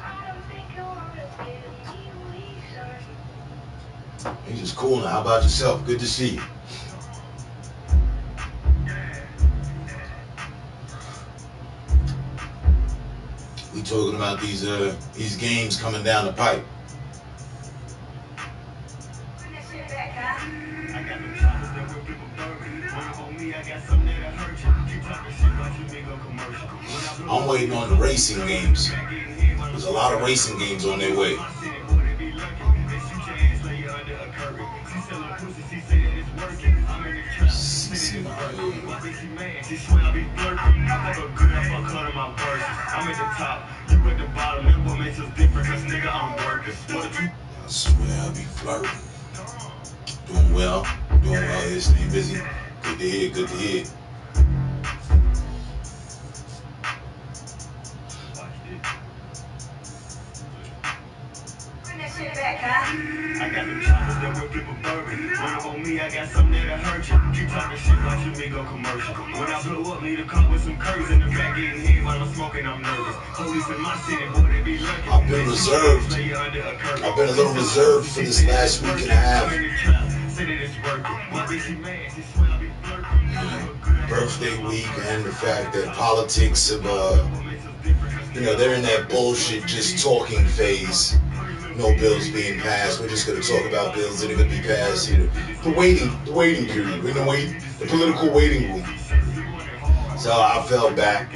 You're just cool now. How about yourself? Good to see you. We talking about these games coming down the pipe. I'm waiting on the racing games. There's a lot of racing games on their way. I swear I be flirting. Doing well here, staying busy. Good to hear, good to hear. Bring that shit back, huh? I got them choppers that will flip a bourbon. Run up on me, I got something that'll hurt you. Keep talking shit, watch your me go commercial. When I blow up, need a car with some curves in the back, getting hit while I'm smoking, I'm nervous. Police in my city, boy, they be lurking. I've been reserved. I've been a little reserved for this last week and a half. Birthday week and the fact that politics of, they're in that bullshit just talking phase. No bills being passed. We're just going to talk about bills that are going to be passed. The waiting period. We're in the political waiting room. So I fell back.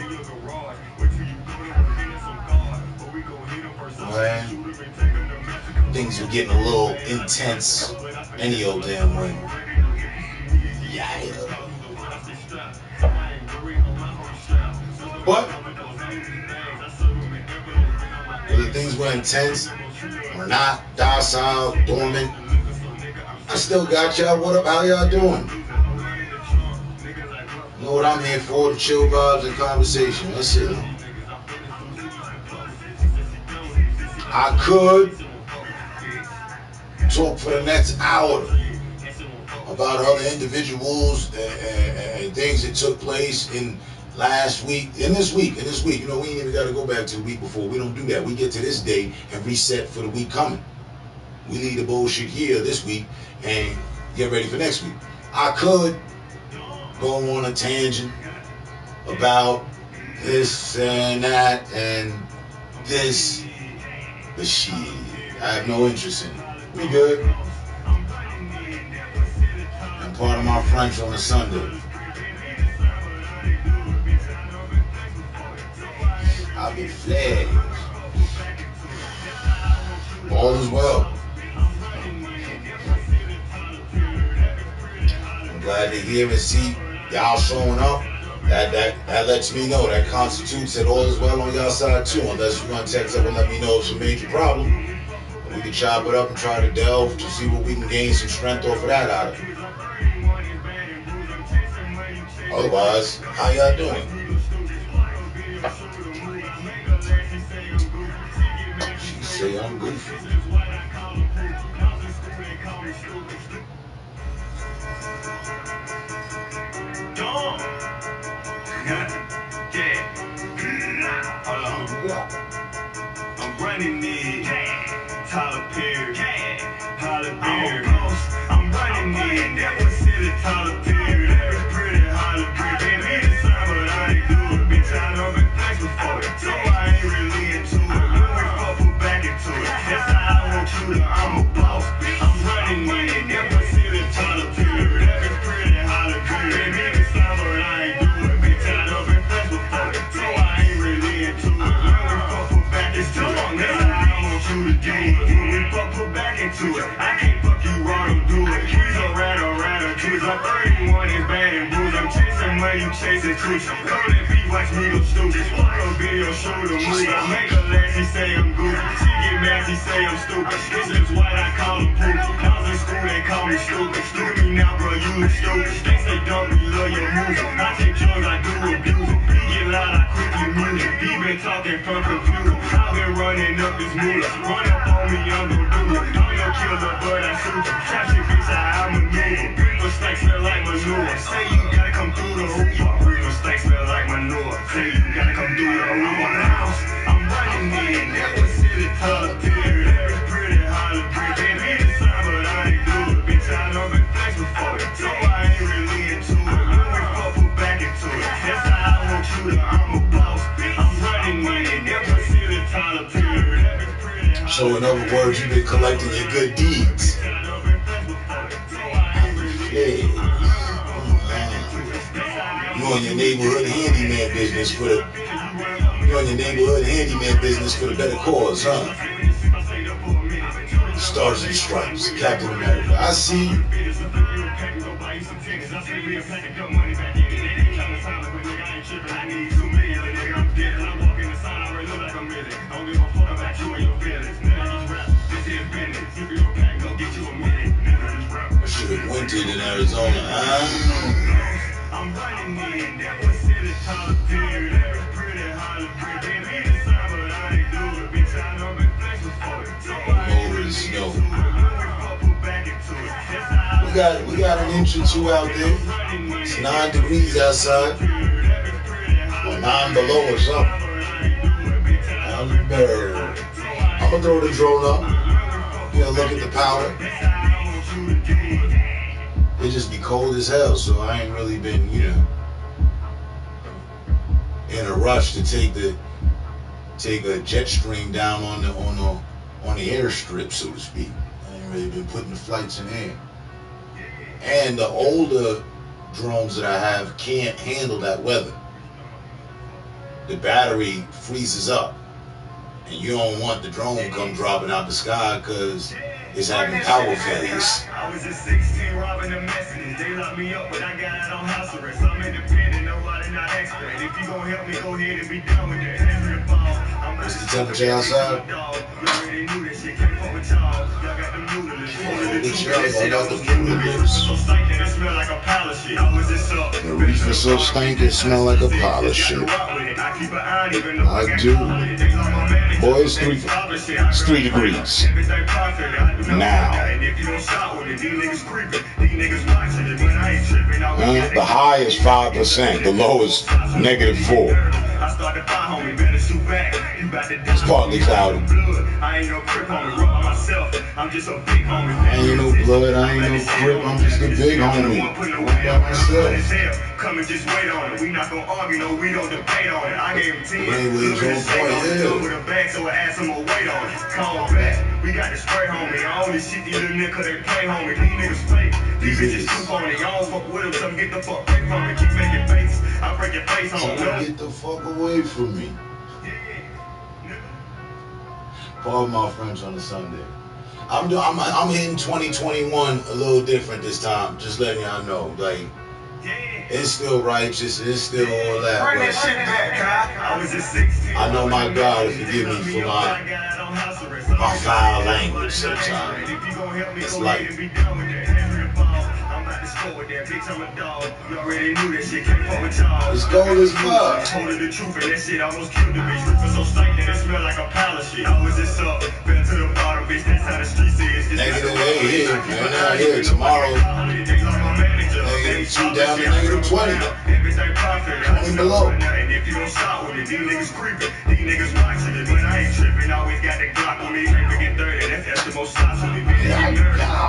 Man, things were getting a little intense any old damn way. Yeah. But whether things were intense or not, docile, dormant, I still got y'all. What up? How y'all doing? You know what I'm here for? The chill vibes and conversation. That's it. I could talk for the next hour about other individuals and things that took place in last week, in this week. You know, we ain't even got to go back to the week before. We don't do that. We get to this day and reset for the week coming. We leave the bullshit here this week and get ready for next week. I could go on a tangent about this and that and this, but shit, I have no interest in it. We good. And part of my French on a Sunday. I'll be flagged. All is well. I'm glad to hear and see y'all showing up. That lets me know. That constitutes that all is well on y'all side too. Unless you're gonna text up and let me know it's a major problem. We can chop it up and try to delve to see what we can gain some strength off of that out of it. Otherwise, how y'all doing? She say I'm goofy. I'm running it. Tyler Perry. Tyler Perry. I'm running it. That was silly Tyler Perry. That was pretty Hollywood. Gave me the sign, but I ain't do it. Bitch, I know been thanks before. So I ain't really into it. When we fuck, put back into it. That's how I want you to. I'm a boss. I'm running it. That was silly Tyler Perry. That was pretty Hollywood. Gave me the sign, but I ain't do it. Bitch, I know been thanks before. So I ain't really into it. When we fuck, put back into it. That's how I want you to do it. When we fuck, put back into it. I can't fuck you wrong, do it. He's a rat, choose. I'm 31 is bad and bruised. I'm chasing money, you chasing truth. Come and be, watch me go stupid. Fuck a video, show the move. I make her laugh, she say I'm good. She get mad, she say I'm stupid. This is what I call them poop. I was in school, they call me stupid. Look at me now, bro, you look stupid. They say don't be love your music. I take drugs, I do abuse it. He get loud, I quickly mute it. He been talking from computer. I've been running up his moolah. Run up on me, I'm gon' do it. I'm your killer, but I shoot you. Trap shit, bitch, I maneuver. Reaper stacks smell like manure. Say you gotta come through the hoop. Reaper stacks smell like manure. Say you gotta come through the hoop. I'm running in. That was silly Tyler Perry. That was pretty Hollywood. Gave me the sign, but I ain't do it. Bitch, I know been thanks before. So I ain't really into it. When we fuck, put back into it. That's how I want you to. I'm a boss. I'm running in. That was silly Tyler Perry. That was pretty. So in other words, you've been collecting your good deeds. Yeah. You on your neighborhood handyman business for the better cause, huh? Stars and Stripes, Captain America. I see you. wintered in Arizona. I'm running in, that was silly time period. That was pretty hard to break. They made it sound, but I ain't do it. Bitch, I know been flex before. Over the snow. We got an inch or two out there. It's 9 degrees outside. Or 9 below or something. I'm gonna throw the drone up. Look at the power. It just be cold as hell, so I ain't really been, in a rush to take a jet stream down on the airstrip, so to speak. I ain't really been putting the flights in air. And the older drones that I have can't handle that weather. The battery freezes up, and you don't want the drone to come dropping out the sky because it's having power failures. I was just 16 robbing the messages. They locked me up, but I got out on house arrest. I'm independent, nobody not expert. If you gon' help me, go ahead and be done with that. What's the temperature outside? The reefer so stank it smell like a pile of shit. I do. Boy, it's 3 degrees. Now. The high is 5%. The low is -4. It's partly cloudy. I ain't no crip homie, rub myself. I'm just a big homie. I ain't no blood, I ain't no crip, I'm just a big homie. By myself. Come and just wait on it. We not gonna argue, no, we don't debate on it. I gave him 10. With a bag, so I add some more weight on it. Call back. We got the spray, homie. I only shit these little niggas they play, homie. These niggas fake. These bitches too on it. Y'all don't fuck with them, so get the fuck away from me. Keep making face. I break your face, homie. Get the fuck away from me. Pardon my French on a Sunday. I'm hitting 2021 a little different this time. Just letting y'all know, like, it's still righteous, it's still all that. But I know my God will forgive me for my foul language sometimes. It's like. It's cold as fuck. Holding the truth and that shit almost killed the bitch. Ripping so stank that it smell like a pile of shit. I was just up, fell to the bottom, bitch. That's how the streets is. -8 here, and out here tomorrow. -2 down to -20. 20 below. And if you don't stop with it, these niggas creeping. These niggas watching it, but I ain't tripping. Always got that Glock on me. Ain't forget 30. That's the most shots with me. I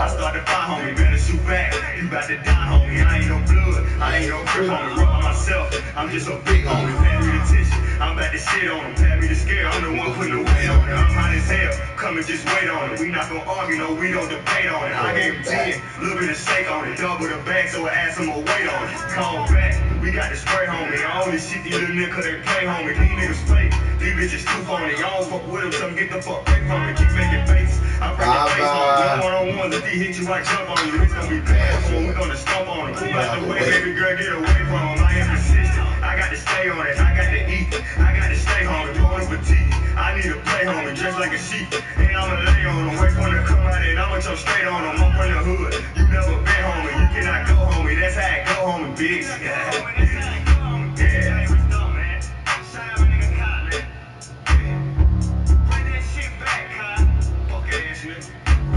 started fire, homie. Better shoot back. You about to die, homie. I ain't no blood. I ain't no crip, homie. Rub myself. I'm just a big homie. Pay me the tissue. I'm about to shit on him. Pat me the scale. I'm the one putting the weight on it. I'm hot as hell. Come and just wait on it. We not gonna argue, no, we don't debate on it. I gave him 10. Little bit of steak on it. Double the bag, so I add some more weight on it. Call back. We got the spray, homie. I only shit these little niggas they play, homie. These niggas fake. These bitches too phony. Y'all don't fuck with them, so get the fuck away from me. Keep making face. I break your face, homie. No one-on-ones. If he hit you, I jump on you. It's gonna be bad. We gonna stomp on him. Who about the way, baby girl, get away from him. I am persistent. I got to stay on it. I got to eat. I got to stay home. Going fatigue. I need to play homie, dressed like a sheep. And I'ma lay on him. Wait for him to come out and I'ma jump straight on him. I'm from the hood. You never been homie. You cannot go homie. That's how it go homie, bitch.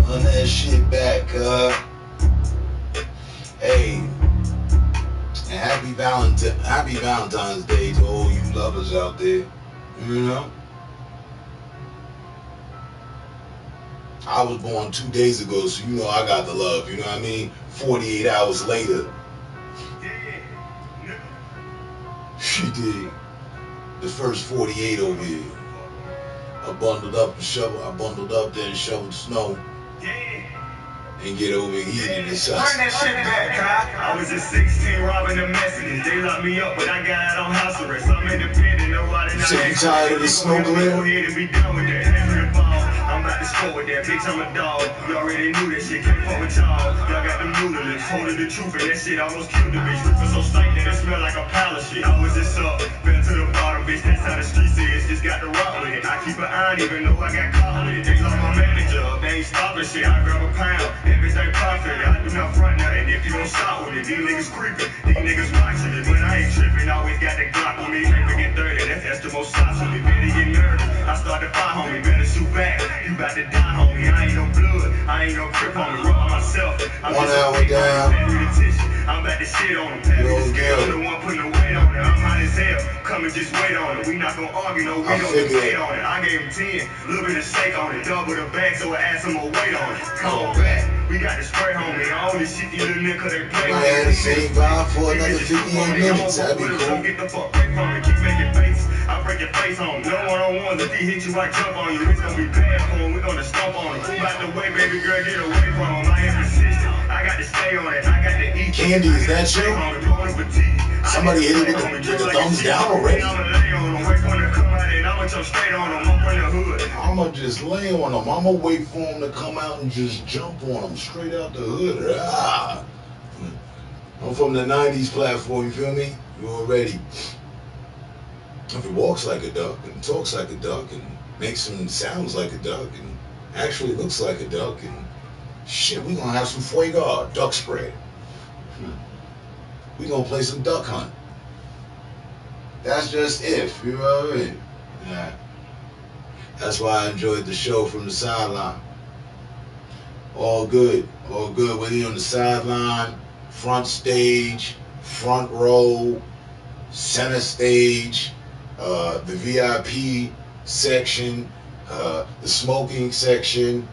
Run that shit back, Hey. And happy Valentine's Day to all you lovers out there. You know? I was born 2 days ago, so you know I got the love, you know what I mean? 48 hours later. She did. The first 48 over here. I bundled up there and shoveled snow. And get overheated and such. Turn that shit back, Kyle. I was just 16 robbing the messages. They locked me up, but I got out on house arrest. I'm independent, nobody not. So you tired of the snow glare? Go ahead and be done with that. I'm about to score with that, bitch. I'm a dog. You already knew that shit. Can't fuck with y'all. Y'all got them noodle lips, holding the truth, and that shit almost killed the bitch. Ripping so stank that it smell like a pile of shit. I was just up, fell to the bottom, bitch. That's how the streets is. Just got the rock with it. I keep an eye on, even though I got caught with it. They lost my manager up. That I ain't stopping shit. I grab a pound, everything profit. I do not front nothing if you don't stop with it. These niggas creeping, these niggas watching me, but I ain't tripping. Always got that Glock on me, ain't forget 30. That's the most shots with me. Better get nervous. I start to fight, homie. Better shoot back. You about to die, homie. I ain't no blood, I ain't no crip, homie. Roll by myself. I'm 1 just hour down. I'm about to shit on him. Pass me the scale. I'm the one putting the weight on it. I'm hot as hell. Come and just wait on it. We not gonna argue, no, we don't debate on it. I gave him 10, little bit of steak on it. Double the bag, so I add some more weight on it. Come back. We got the spray, homie. All this shit, these little niggas, they play. I had the same vibe for another 58 minutes. That'd be cool. Get the fuck away from me. Keep making face. I break your face on him. No one-on-ones. If he hit you, I jump on you. It's gonna be bad for him. We gonna stomp on him. Move out the way, baby girl. Get away from him. I am persistent. I got to stay on it. I got to eat. Candy, is that you? Somebody hit it with the thumbs down already. I'ma just lay on him. I'ma wait for him to come out and just jump on him straight out the hood. Ah. I'm from the 90s platform, you feel me? You already. If it walks like a duck and talks like a duck and makes some sounds like a duck and actually looks like a duck and shit, we gonna have some fuego, duck spread. We gonna play some duck hunt. That's just if, you know what I mean? Yeah. That's why I enjoyed the show from the sideline. All good, whether you're on the sideline, front stage, front row, center stage, the VIP section, the smoking section,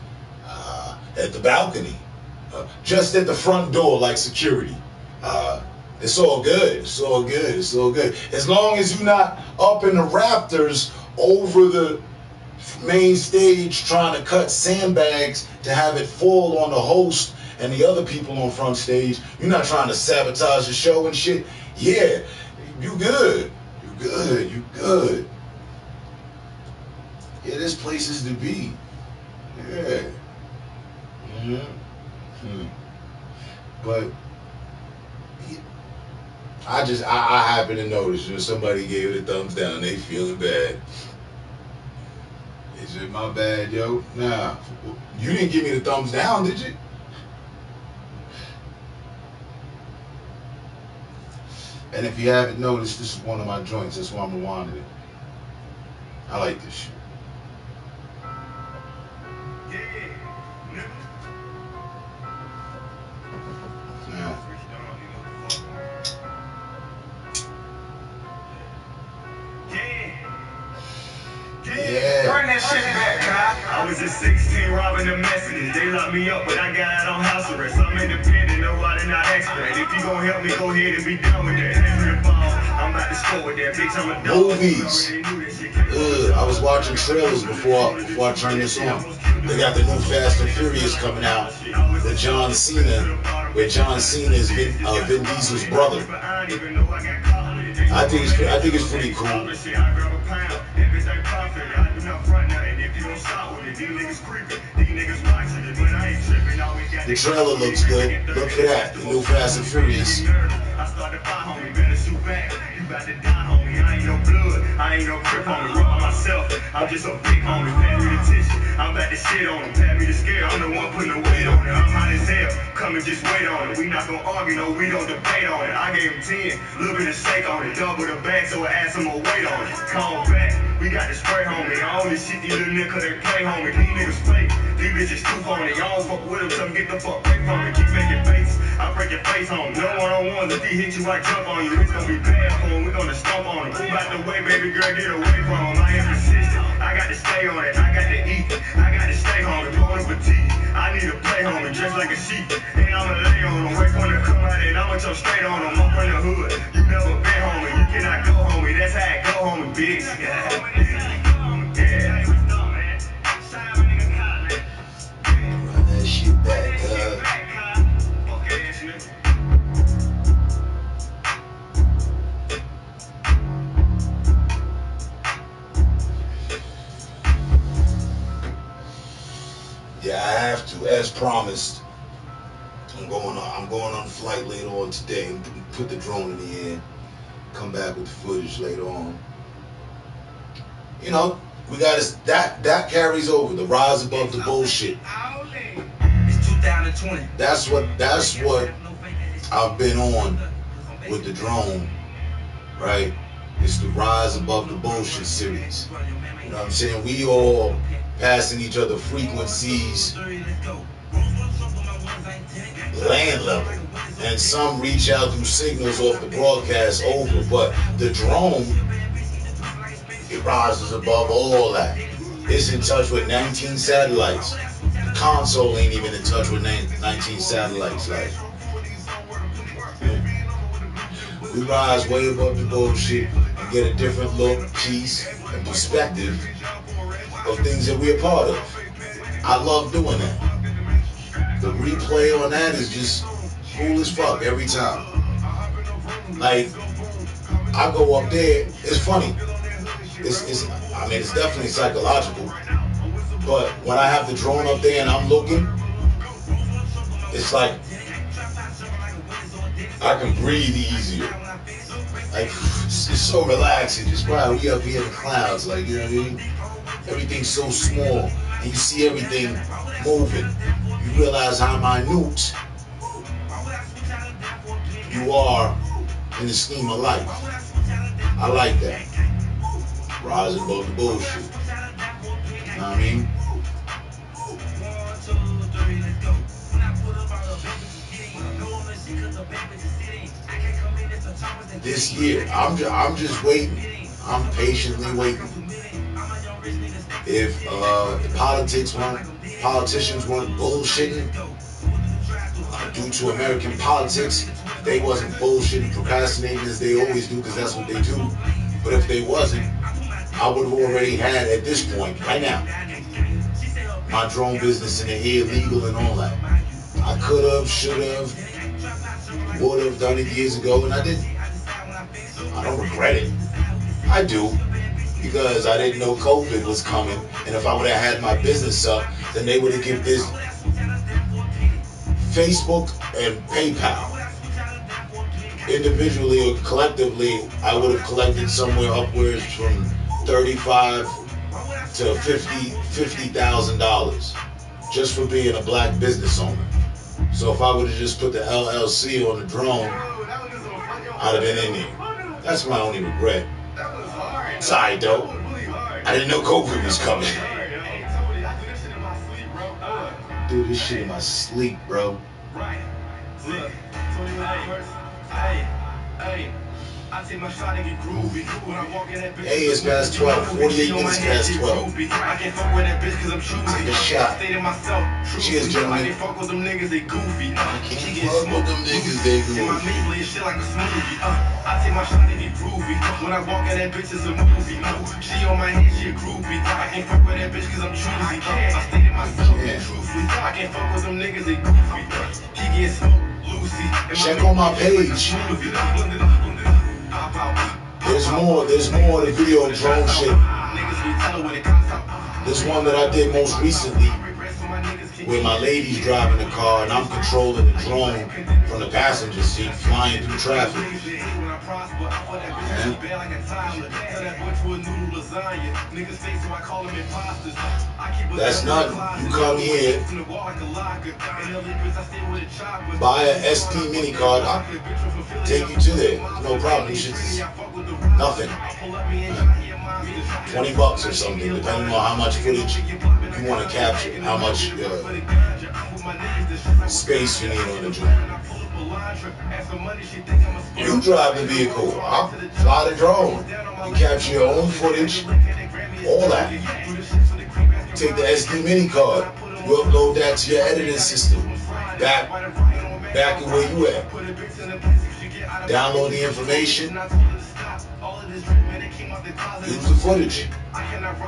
at the balcony, just at the front door like security. It's all good. It's all good. It's all good. As long as you're not up in the rafters over the main stage trying to cut sandbags to have it fall on the host and the other people on front stage. You're not trying to sabotage the show and shit. Yeah, you good. You good. You good. Yeah, there's places to be. Yeah. But I happen to notice when somebody gave it a thumbs down, they feeling bad. Is it my bad, yo? Nah. You didn't give me the thumbs down, did you? And if you haven't noticed, this is one of my joints. That's why I'm rewinding it. I like this shit. Yeah. Burn that shit back, Kyle. I was at 16 robbing the messages. They locked me up, but I got out on house arrest. I'm independent, no, I did not expert. If you gon' help me, go ahead and be done with that. Hand me the ball, I'm about to score with that. Bitch, I'm a dog. Movies. I was watching trailers before I turned this on. They got the new Fast and Furious coming out with John Cena, where John Cena is Vin Diesel's brother. I think it's pretty cool. The trailer looks good. Look at that. The new Fast and Furious. I ain't no blood, I ain't no crip on me. Roll by myself, I'm just a big homie. Pay me the tissue, I'm about to shit on him. Pay me the scale, I'm the one putting the weight on it. I'm hot as hell, come and just wait on it. We not gonna argue, no, we don't debate on it. I gave him 10, little bit of steak on it. Double the bag, so I add some more weight on it. Come back, we got the spray, homie. All this shit, these little niggas, they play, homie. These niggas fake, these bitches too phony. Y'all don't fuck with them, so get the fuck away from me. Keep making face, I break your face on him. No one-on-ones, if he hit you, I jump on you. It's gonna be bad for him, we gonna stomp on him. Move out the way, baby girl, get away from him. I am persistent, I got to stay on it. I got to eat, I got to stay home. Bon appetit, I need to play homie, dressed like a sheep. And I'ma lay on him, wait for him to come out and I'ma jump straight on him. I'm from the hood, you never been homie, you cannot go homie. That's how it go homie, bitch. Run that shit back, Yeah, I have to, as promised. I'm going on a flight later on today and put the drone in the air. Come back with the footage later on. You know, we got that carries over, the rise above the bullshit. 2020. That's what I've been on with the drone, right? It's the Rise Above the Bullshit series. You know what I'm saying? We all passing each other frequencies, land level, and some reach out through signals off the broadcast over, but the drone, it rises above all that. It's in touch with 19 satellites. The console ain't even in touch with 19 satellites. Like, we rise way above the bullshit and get a different look, piece, and perspective of things that we're a part of. I love doing that. The replay on that is just cool as fuck every time. Like, I go up there, it's funny. It's definitely psychological. But when I have the drone up there and I'm looking, it's like I can breathe easier. Like, it's so relaxing. Just wow, we up here in the clouds, like, you know what I mean? Everything's so small, and you see everything moving. You realize how minute you are in the scheme of life. I like that. Rising above the bullshit. You know what I mean? This year, I'm just waiting. I'm patiently waiting. If politicians weren't bullshitting due to American politics, they wasn't bullshitting, procrastinating as they always do, because that's what they do. But if they wasn't, I would have already had, at this point, right now, my drone business in the air, legal and all that. I could have, should have, would have done it years ago, and I didn't. I don't regret it. I do, because I didn't know COVID was coming, and if I would have had my business up, then they would have given this Facebook and PayPal. Individually or collectively, I would have collected somewhere upwards from $35,000 to $50,000 just for being a black business owner. So if I would have just put the LLC on the drone, I'd have been in there. That's my only regret. It's alright though. I didn't know COVID was coming. Do this shit in my sleep, bro. Hey, it's past 12, 48 minutes past 12. Take a shot. Cheers, gentlemen. You can't fuck with them niggas, they goofy. I take my shot and be groovy. When I walk in that bitch, it's a movie. She on my head, she a groupie. I can't fuck with that bitch cause I'm choosy. I stated myself truthfully. I can't fuck with them niggas, they goofy. He gets smoked, Lucy. Check on my page. There's more of the video and drone shit. This one that I did most recently, where my lady's driving the car and I'm controlling the drone from the passenger seat, flying through traffic. That's nothing. You come here, buy an SD mini card, I'll take you to there. No problem. Shit is nothing. $20 or something, depending on how much footage you want to capture, how much space you need on the drone. You drive the vehicle, I'll fly the drone. You capture your own footage, all that. Take the SD mini card, you upload that to your editing system, back where you at. Download the information, use the footage. I cannot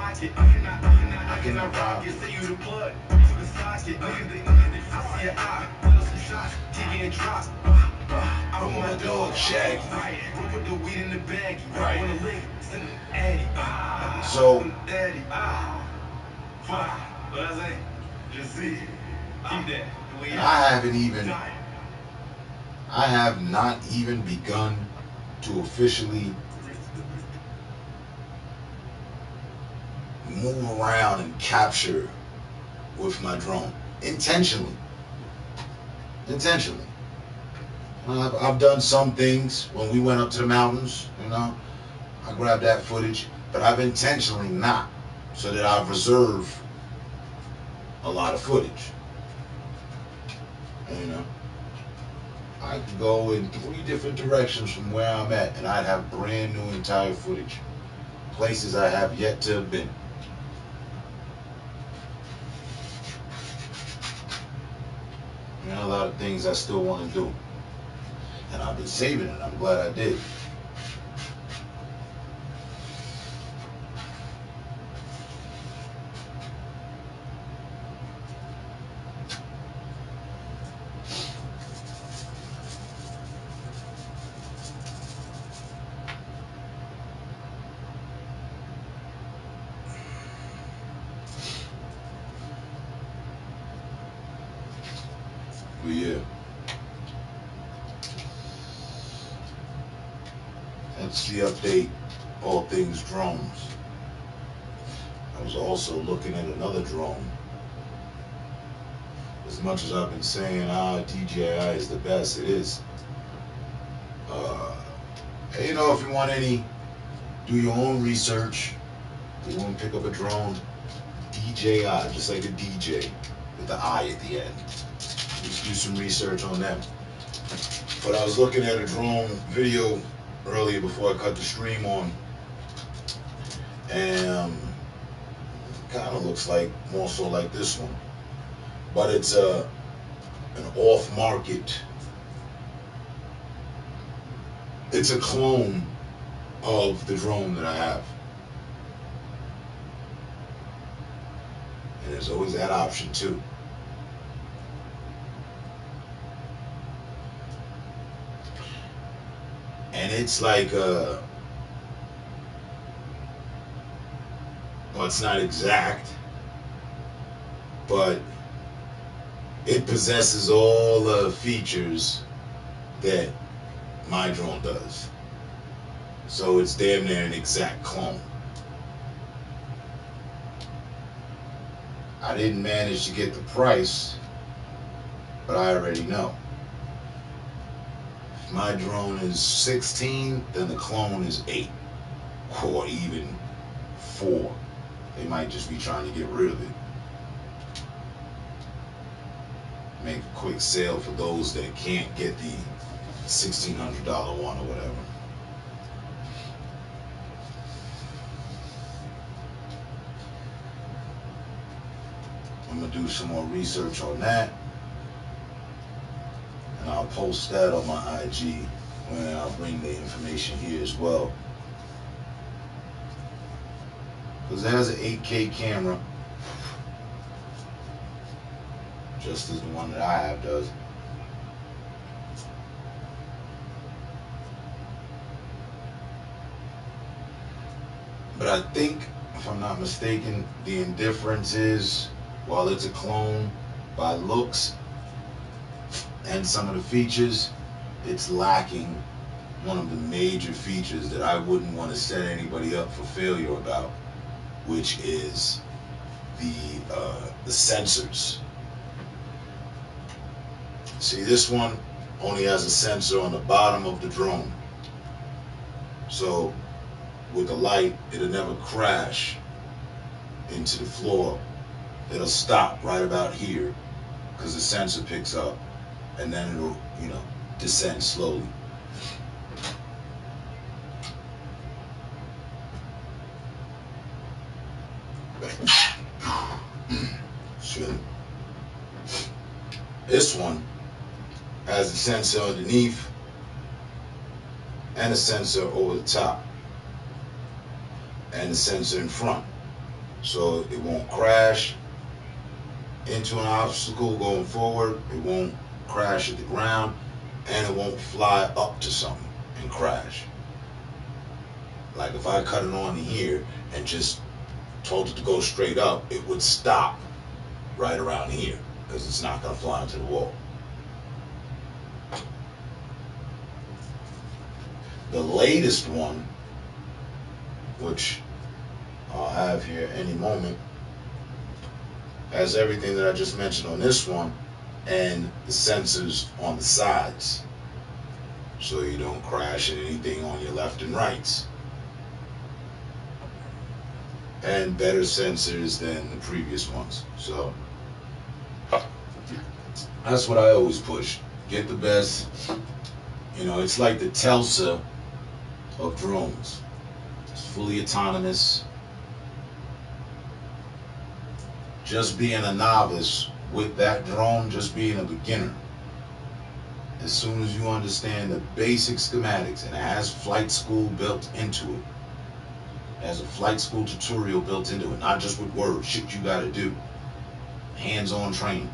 rock it. Say you the plug. To the socket. I see an eye. Let us some shots. Take it and drop. I'm with my dog, Shaggy. Put the weed in the bag. Right. Want to lick? Send an Addy. So. Addy. Fuck. What I say? Just see it. Keep that. I have not even begun to officially move around and capture with my drone intentionally. intentionally. I've done some things when we went up to the mountains, you know, I grabbed that footage, but I've intentionally not, so that I've reserved a lot of footage. You know, I could go in 3 different directions from where I'm at, and I'd have brand new entire footage. Places I have yet to have been. You know, a lot of things I still want to do. And I've been saving it. I'm glad I did. But yeah. That's the update, all things drones. I was also looking at another drone. As much as I've been saying, DJI is the best, it is. You know, if you want do your own research, you want to pick up a drone, DJI, just like a DJ, with the I at the end. Just do some research on them. But I was looking at a drone video earlier before I cut the stream on, and kind of looks like more so like this one, but it's an off-market. It's a clone of the drone that I have, and there's always that option too. And it's like, well, it's not exact, but it possesses all the features that my drone does. So it's damn near an exact clone. I didn't manage to get the price, but I already know. My drone is 16, then the clone is 8, or even 4. They might just be trying to get rid of it. Make a quick sale for those that can't get the $1,600 one or whatever. I'm gonna do some more research on that. And I'll post that on my IG, and I'll bring the information here as well. Because it has an 8K camera, just as the one that I have does. But I think, if I'm not mistaken, the indifference is, while it's a clone by looks and some of the features, it's lacking one of the major features that I wouldn't want to set anybody up for failure about, which is the sensors. See, this one only has a sensor on the bottom of the drone, so with the light, it'll never crash into the floor. It'll stop right about here because the sensor picks up, and then it'll, you know, descend slowly. Sure. This one has a sensor underneath and a sensor over the top and a sensor in front, so it won't crash into an obstacle going forward, it won't crash at the ground, and it won't fly up to something and crash. Like if I cut it on here and just told it to go straight up, it would stop right around here because it's not going to fly into the wall. The latest one, which I'll have here any moment, has everything that I just mentioned on this one, and the sensors on the sides, so you don't crash into anything on your left and rights. And better sensors than the previous ones. So that's what I always push. Get the best. You know, it's like the Telsa of drones. It's fully autonomous. Just being a novice with that drone, just being a beginner. As soon as you understand the basic schematics, and it has flight school built into it. It has a flight school tutorial built into it, not just with words, shit you gotta do. Hands-on training.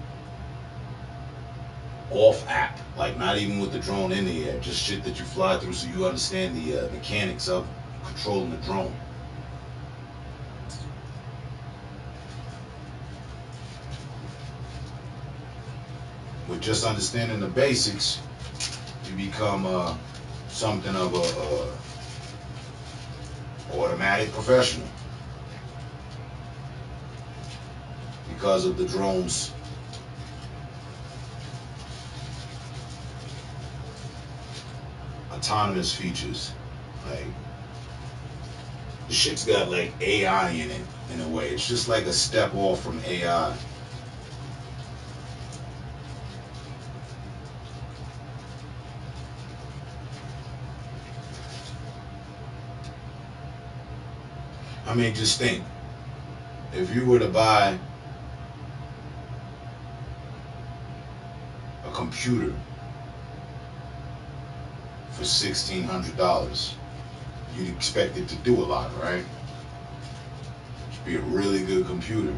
Off app, like not even with the drone in the air, just shit that you fly through so you understand the mechanics of controlling the drone. With just understanding the basics, you become something of a automatic professional because of the drone's autonomous features. Like, the shit's got like AI in it in a way. It's just like a step off from AI. I mean, just think, if you were to buy a computer for $1,600, you'd expect it to do a lot, right? It should be a really good computer.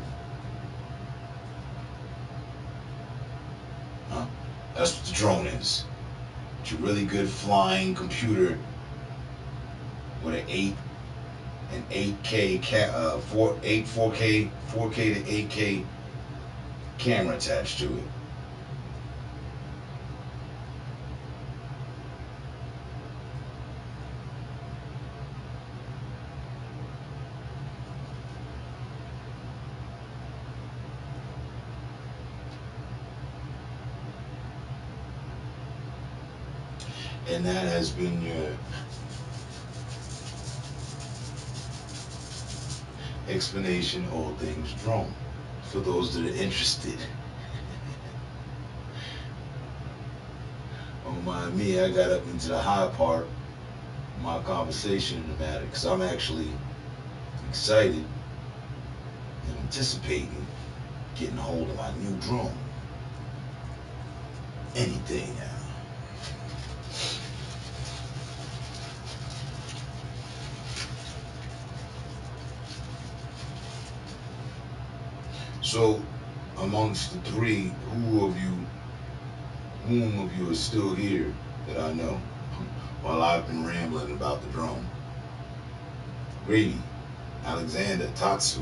Huh? That's what the drone is. It's a really good flying computer with an 4K to 8K camera attached to it. And that has been your explanation, all things drone, for those that are interested. Don't mind me, I got up into the high part of my conversation in the matter, because I'm actually excited and anticipating getting a hold of my new drone any day now. So, amongst the three, whom of you is still here that I know while I've been rambling about the drone? Grady, Alexander, Tatsu.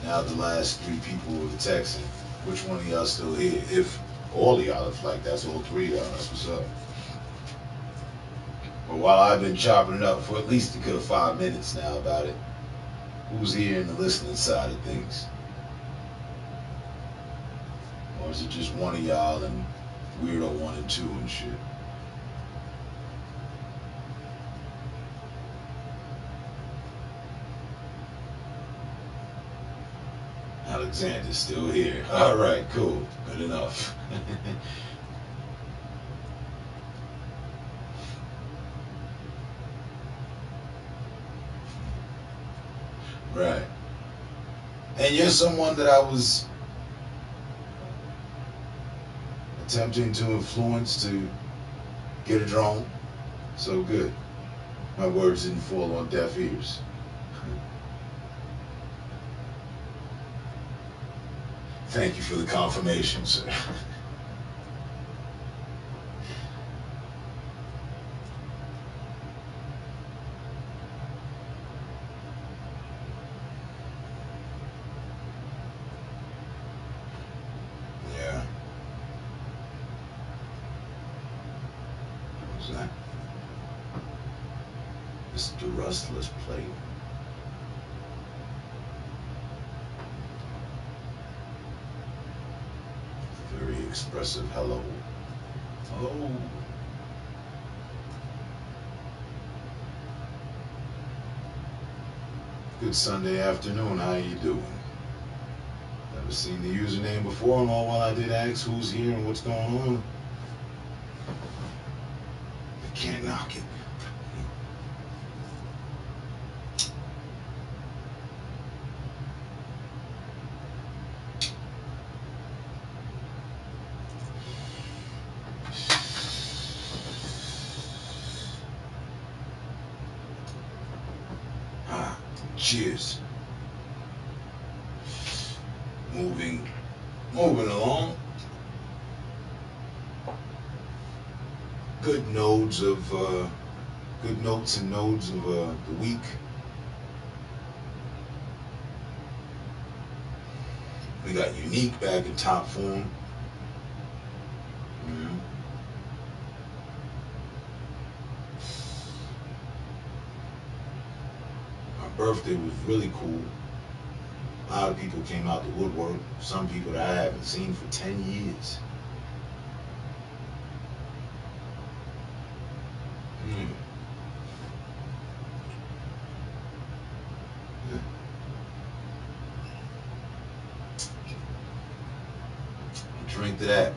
Now the last three people were texting. Which one of y'all still here? If all of y'all, if like that's all three of y'all, that's what's up. But while I've been chopping it up for at least a good 5 minutes now about it, who's here in the listening side of things? Or is it just one of y'all and Weirdo 1 and 2 and shit? Alexander's still here. All right, cool. Good enough. Right. And you're someone that I was attempting to influence to get a drone. So good. My words didn't fall on deaf ears. Thank you for the confirmation, sir. Yeah. What was that? Mr. Rustless plate. expressive hello. Hello. Good Sunday afternoon. How you doing? Never seen the username before, and all while I did ask who's here and what's going on. You can't knock it. Cheers. Moving along. Good notes and nodes of the week. We got Unique back in top form. Birthday was really cool. A lot of people came out the woodwork. Some people that I haven't seen for 10 years. Drink to that.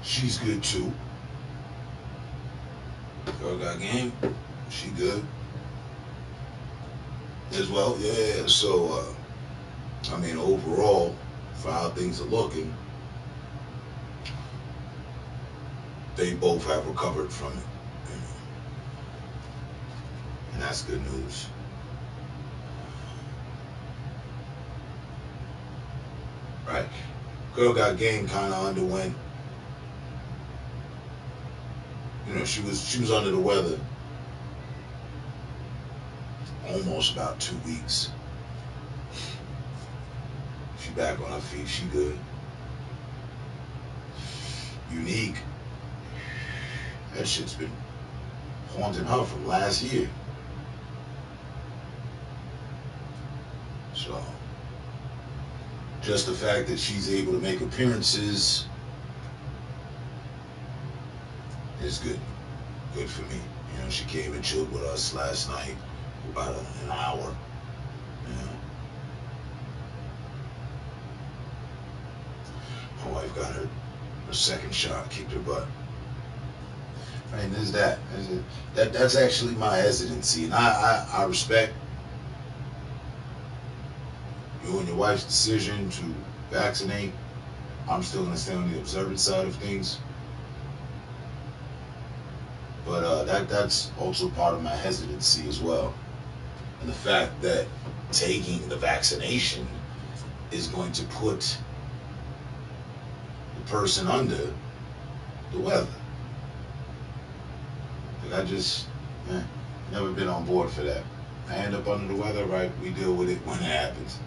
She's good too. Girl got game. She good as well. Yeah. So, I mean, overall, for how things are looking, they both have recovered from it, and that's good news. Right. Girl got game kind of underwent. You know, she was under the weather almost about 2 weeks. She back on her feet. She good. Unique. That shit's been haunting her from last year. So, just the fact that she's able to make appearances is good. Good for me. You know, she came and chilled with us last night for about an hour. You know. My wife got her second shot, kicked her butt. Right, and there's that. That's actually my hesitancy. And I respect you and your wife's decision to vaccinate. I'm still going to stay on the observant side of things. But that's also part of my hesitancy as well. And the fact that taking the vaccination is going to put the person under the weather. Like I just never been on board for that. I end up under the weather, right? We deal with it when it happens.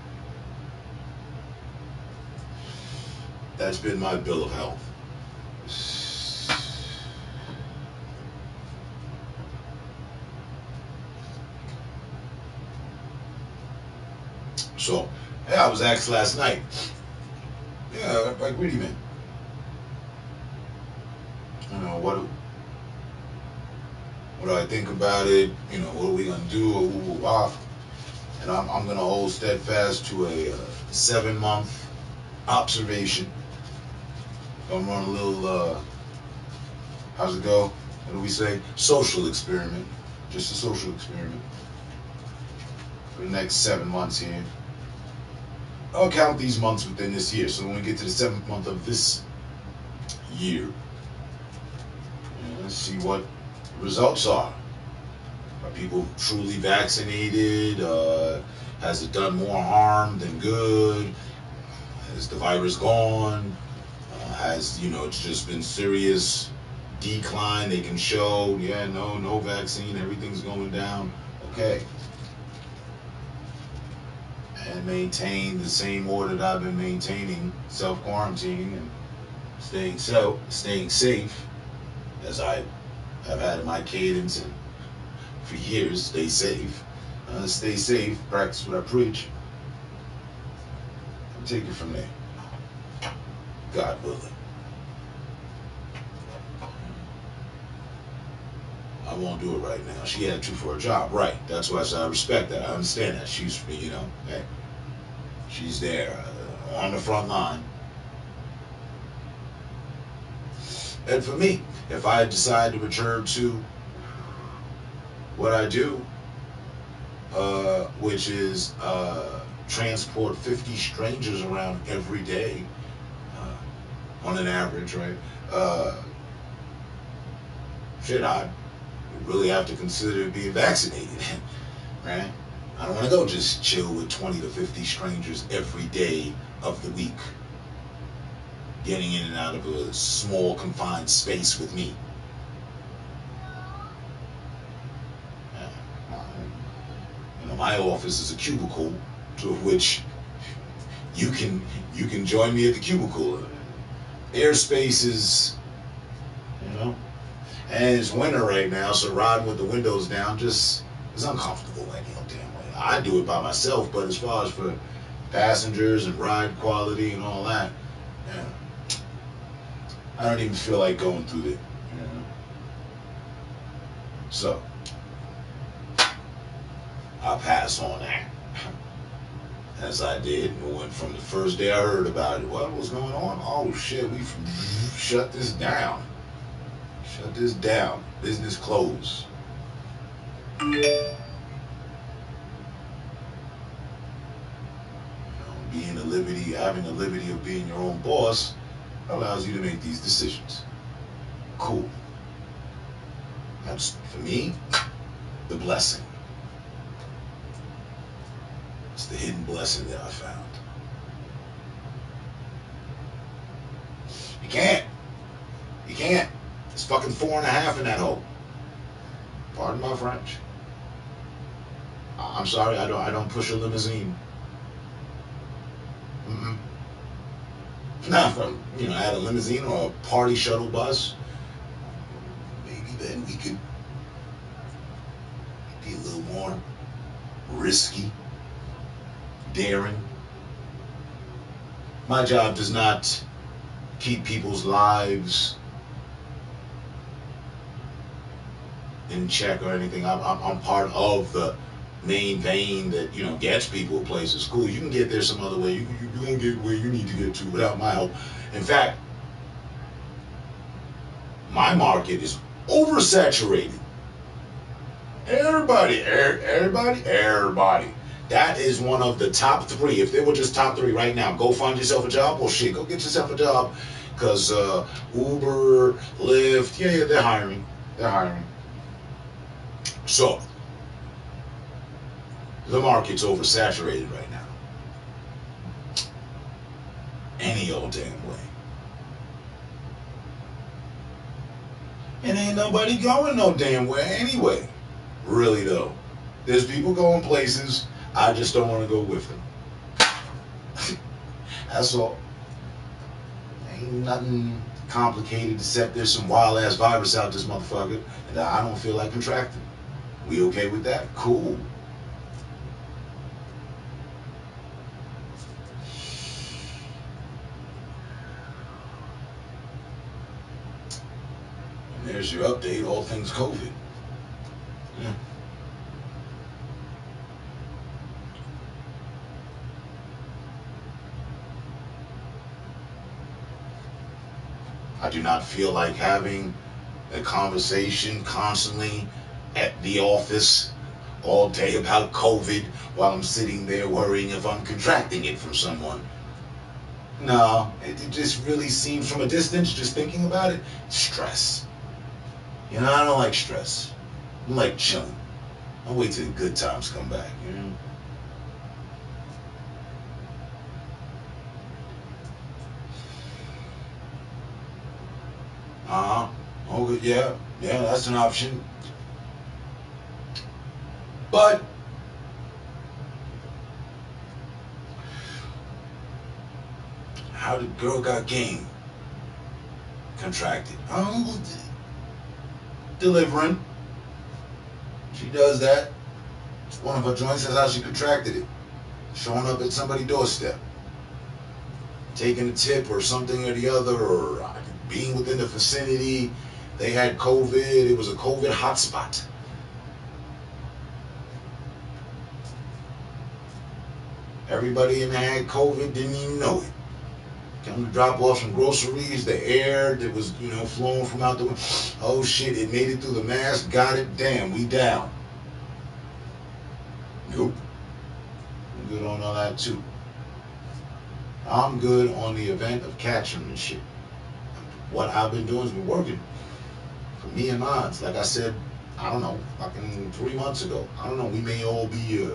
That's been my bill of health. So, yeah, I was asked last night. Yeah, like, really, man. You know, what do I think about it? You know, what are we gonna do? And I'm gonna hold steadfast to a 7-month observation. I'm run a little, how's it go? What do we say? Social experiment. Just a social experiment. For the next 7 months here. I'll count these months within this year. So when we get to the 7th month of this year, let's see what the results are. Are people truly vaccinated? Has it done more harm than good? Has the virus gone? Has, it's just been serious decline. They can show, yeah, no vaccine, everything's going down. Okay. And maintain the same order that I've been maintaining, self-quarantining and staying safe, as I have had in my cadence and for years. Stay safe. Stay safe. Practice what I preach. And take it from there. God willing. I won't do it right now. She had to for a job, right? That's why I said I respect that. I understand that. She's, hey, she's there on the front line. And for me, if I decide to return to what I do, which is transport 50 strangers around every day, on an average, right? I really have to consider being vaccinated, right? I don't want to go just chill with 20 to 50 strangers every day of the week, getting in and out of a small confined space with me. My office is a cubicle, to which you can join me at the cubicle. Airspace is, and it's winter right now, so riding with the windows down just is uncomfortable any damn way. I do it by myself, but as far as for passengers and ride quality and all that, I don't even feel like going through it. So I'll pass on that, as I did. When from the first day I heard about it, what was going on? Oh shit, we shut this down. Shut this down. Business closed. Being the liberty, having the liberty of being your own boss allows you to make these decisions. Cool. That's, for me, the blessing. It's the hidden blessing that I found. You can't. It's fucking 4.5 in that hole. Pardon my French. I'm sorry, I don't push a limousine. Not from, I had a limousine or a party shuttle bus. Maybe then we could be a little more risky, daring. My job does not keep people's lives in check or anything. I'm part of the main vein that gets people places. Cool, you can get there some other way. You won't get where you need to get to without my help. In fact, my market is oversaturated. Everybody. That is one of the top 3. If they were just top 3 right now, go find yourself a job. Well, shit, go get yourself a job, because Uber, Lyft, yeah, they're hiring. So the market's oversaturated right now. Any old damn way. And ain't nobody going no damn way anyway. Really though. There's people going places, I just don't want to go with them. That's all. Ain't nothing complicated except there's some wild ass virus out this motherfucker and I don't feel like contracting. We okay with that? Cool. And there's your update, all things COVID. Yeah. I do not feel like having a conversation constantly at the office all day about COVID while I'm sitting there worrying if I'm contracting it from someone. No, it just really seems from a distance, just thinking about it, stress. I don't like stress. I like chilling. I'll wait till the good times come back, Okay, yeah, that's an option. But how the girl got game contracted? Delivering. She does that. One of her joints, that's how she contracted it. Showing up at somebody's doorstep. Taking a tip or something or the other, or being within the vicinity. They had COVID. It was a COVID hotspot. Everybody in there had COVID, didn't even know it. Come to drop off some groceries, the air that was, flowing from out the window. Oh shit, it made it through the mask, got it, damn, we down. Nope. I'm good on all that too. I'm good on the event of catching and shit. What I've been doing has been working for me and mine. Like I said, I don't know, fucking 3 months ago. I don't know, we may all be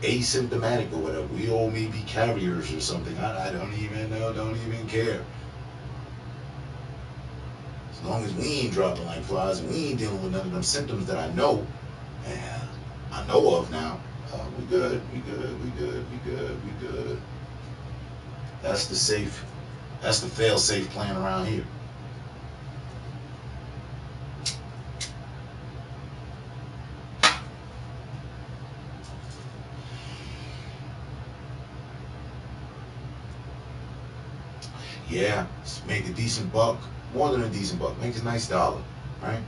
asymptomatic or whatever. We all may be carriers or something. I don't even know, don't even care. As long as we ain't dropping like flies and we ain't dealing with none of them symptoms that I know, and I know of now, we good. That's the fail-safe plan around here. Yeah, make a decent buck, more than a decent buck, make a nice dollar, right?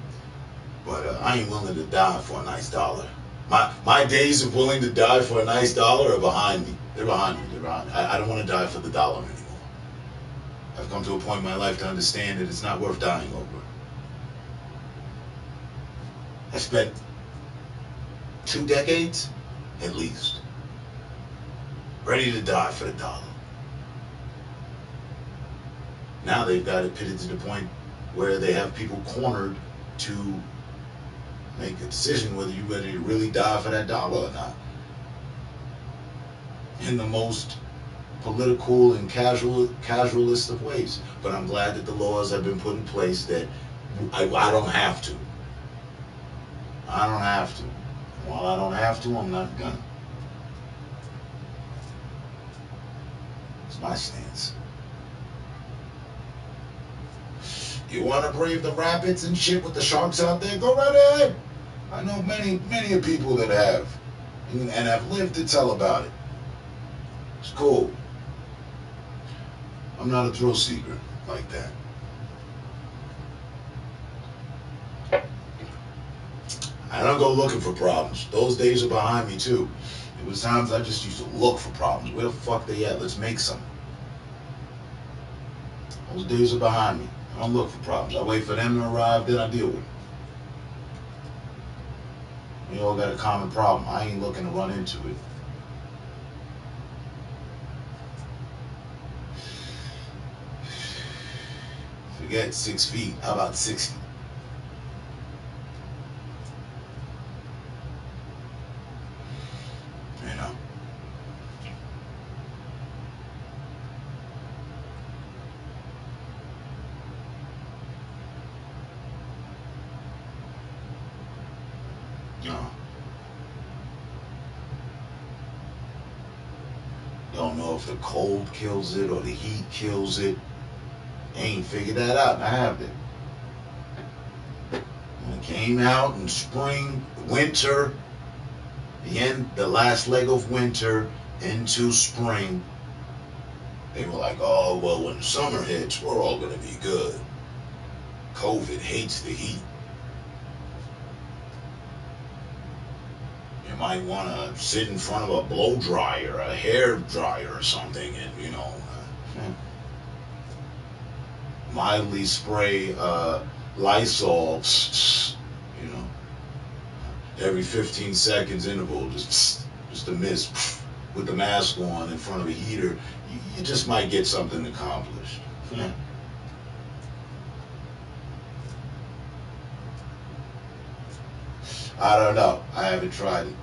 But I ain't willing to die for a nice dollar. My days of willing to die for a nice dollar are behind me. They're behind me. I don't want to die for the dollar anymore. I've come to a point in my life to understand that it's not worth dying over. I spent 2 decades, at least, ready to die for the dollar. Now they've got it pitted to the point where they have people cornered to make a decision whether you're ready to really die for that dollar or not. In the most political and casualist of ways. But I'm glad that the laws have been put in place that I don't have to. I don't have to. While I don't have to, I'm not gonna. It's my stance. You want to brave the rapids and shit with the sharks out there? Go right ahead. I know many people that have, and have lived to tell about it. It's cool. I'm not a thrill seeker like that. I don't go looking for problems. Those days are behind me too. It was times I just used to look for problems. Where the fuck they at? Let's make some. Those days are behind me. I don't look for problems. I wait for them to arrive, then I deal with them. We all got a common problem. I ain't looking to run into it. Forget 6 feet. How about 60? You know? No. Don't know if the cold kills it or the heat kills it. Ain't figured that out, and I have it. When it came out in spring, winter, the last leg of winter into spring, they were like, oh, well, when summer hits, we're all going to be good. COVID hates the heat. You might want to sit in front of a blow dryer, a hair dryer or something, and, mildly spray Lysol, every 15 seconds interval, just a mist with the mask on in front of a heater. You just might get something accomplished. I don't know. I haven't tried it.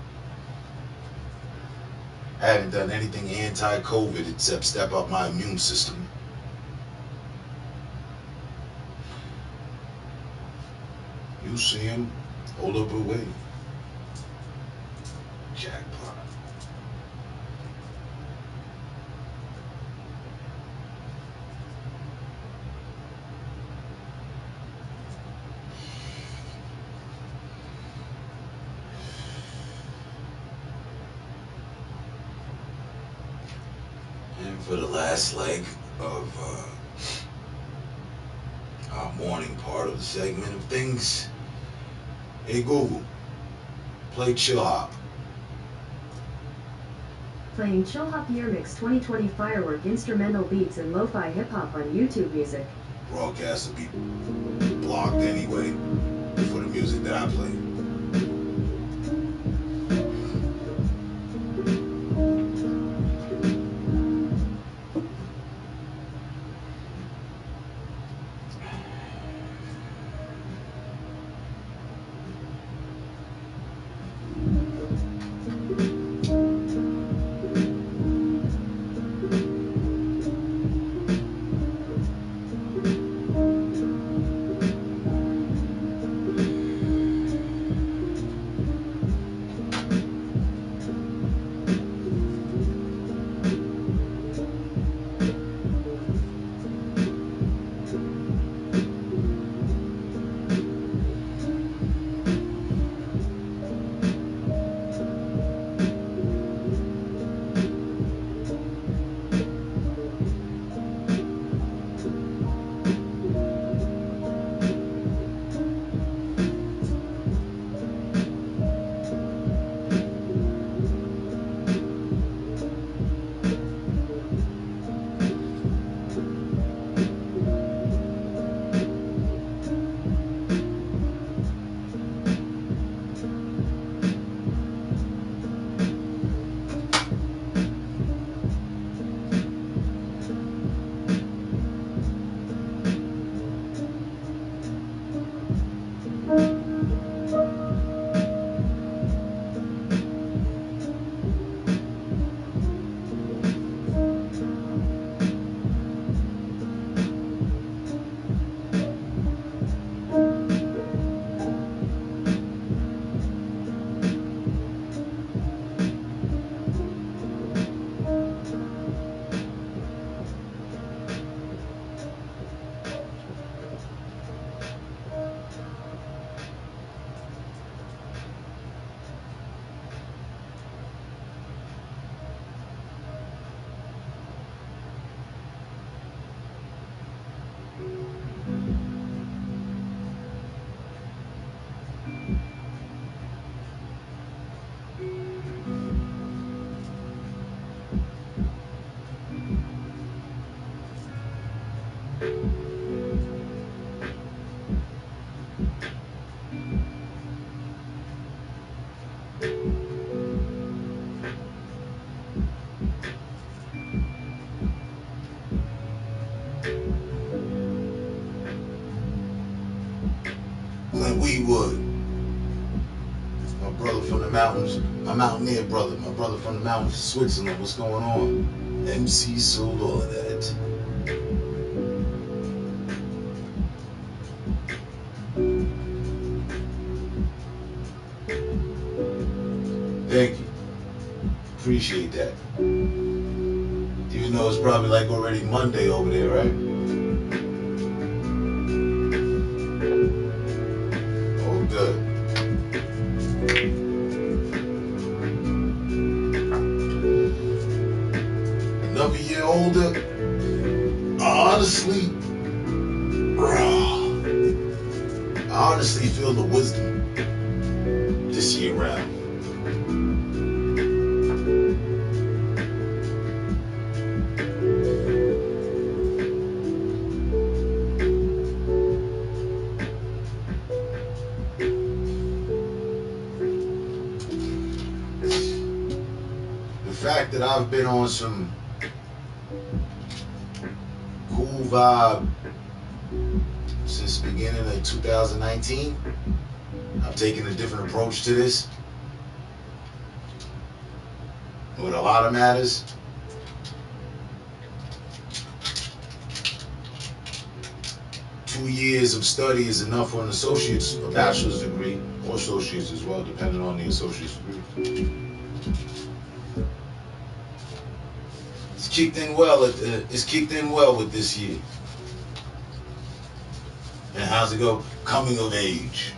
I haven't done anything anti-COVID except step up my immune system. You see him, hold up and wait. Jackpot. And for the last leg of our morning part of the segment of things, hey Google, play Chill Hop. Playing Chill Hop Year Mix 2020 Firework Instrumental Beats and Lo-Fi Hip Hop on YouTube Music. Broadcast will be blocked anyway for the music that I play. Weewood, my brother from the mountains, my mountaineer brother, my brother from the mountains of Switzerland. What's going on? MC sold all of that. Thank you. Appreciate that. Even though it's probably like already Monday over there, right? Another year older, I honestly feel the wisdom this year round. The fact that I've been on some cool vibe since the beginning of 2019, I've taken a different approach to this. With a lot of matters, 2 years of study is enough for an associate's, a bachelor's degree, or associate's as well, depending on the associate's degree. It's kicked in well. It's kicked in well with this year. And how's it go? Coming of age.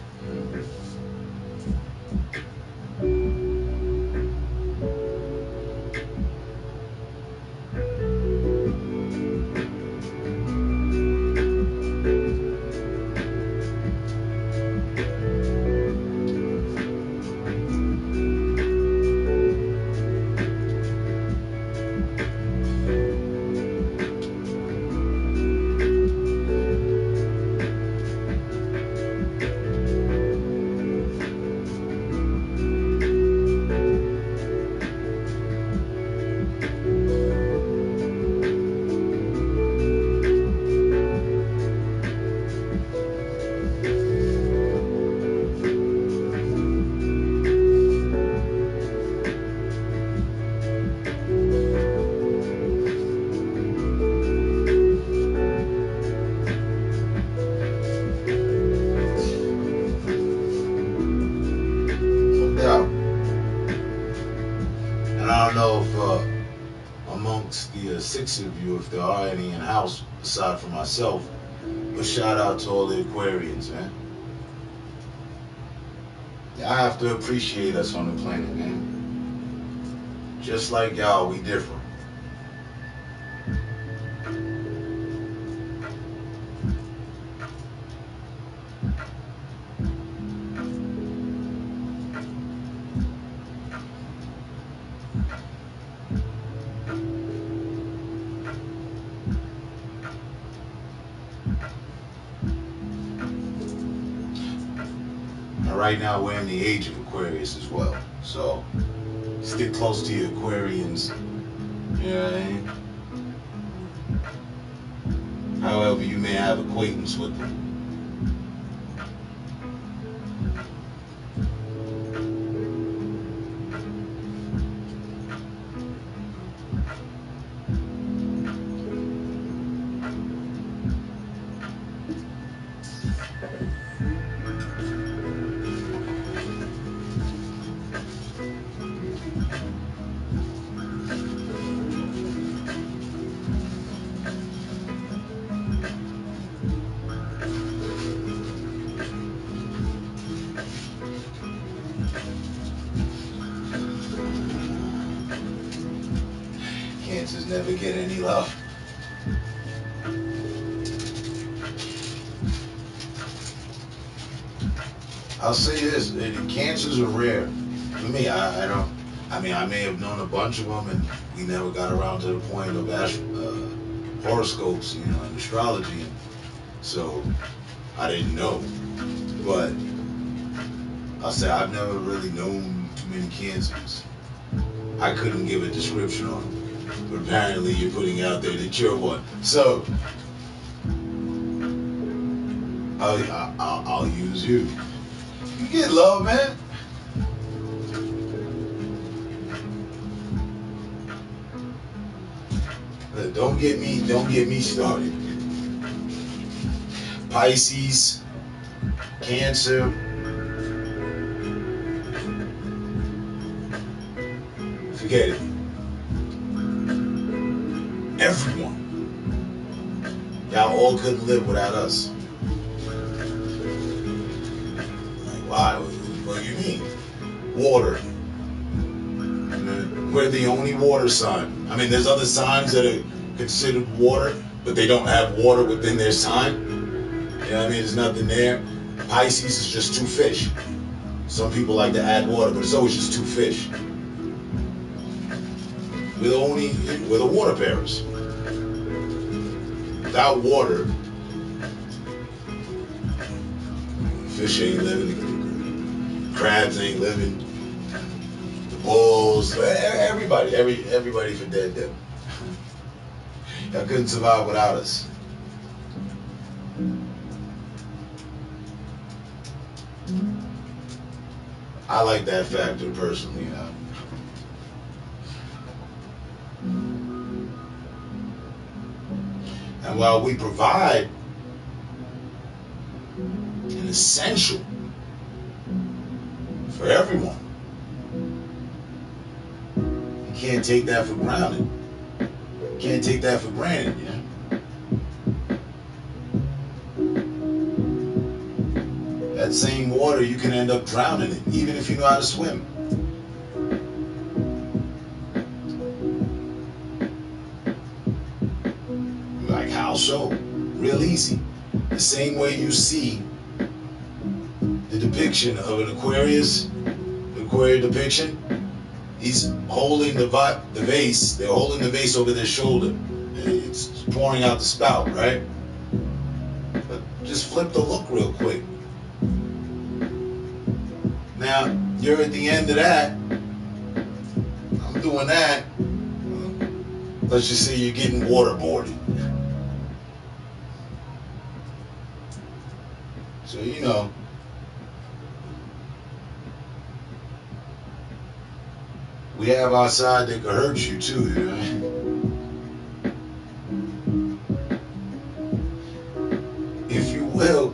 Six of you, if there are any in house aside from myself, but shout out to all the Aquarians, man. I have to appreciate us on the planet, man. Just like y'all, we different. Right now we're in the age of Aquarius as well, so stick close to your Aquarians. You know what I mean? However, you may have acquaintance with them. Cancers never get any love. I'll say this, cancers are rare. For me, I may have known a bunch of them and we never got around to the point of horoscopes, and astrology. So I didn't know. But I'll say I've never really known too many cancers. I couldn't give a description on them. But apparently you're putting out there that you're one. So I'll use you. You get love, man. Don't get me started. Pisces, Cancer, forget it. Everyone. Y'all all couldn't live without us. Like, why? What do you mean? Water. We're the only water sign. I mean, there's other signs that are considered water, but they don't have water within their sign. You know what I mean? There's nothing there. Pisces is just two fish. Some people like to add water, but it's always just two fish. We're the water bearers. Without water, fish ain't living, crabs ain't living, the bulls, everybody for dead them. Y'all couldn't survive without us. I like that factor personally, And while we provide essential for everyone. You can't take that for granted. You can't take that for granted, you know? That same water, you can end up drowning in, even if you know how to swim. Like, how so? Real easy. The same way you see the depiction of an Aquarius, the Aquarius depiction, he's holding the vase, they're holding the vase over their shoulder, and it's pouring out the spout, right? But just flip the look real quick. Now, you're at the end of that. I'm doing that. Let's just say you're getting waterboarded. So, you know, we have our side that could hurt you too, you know? If you will,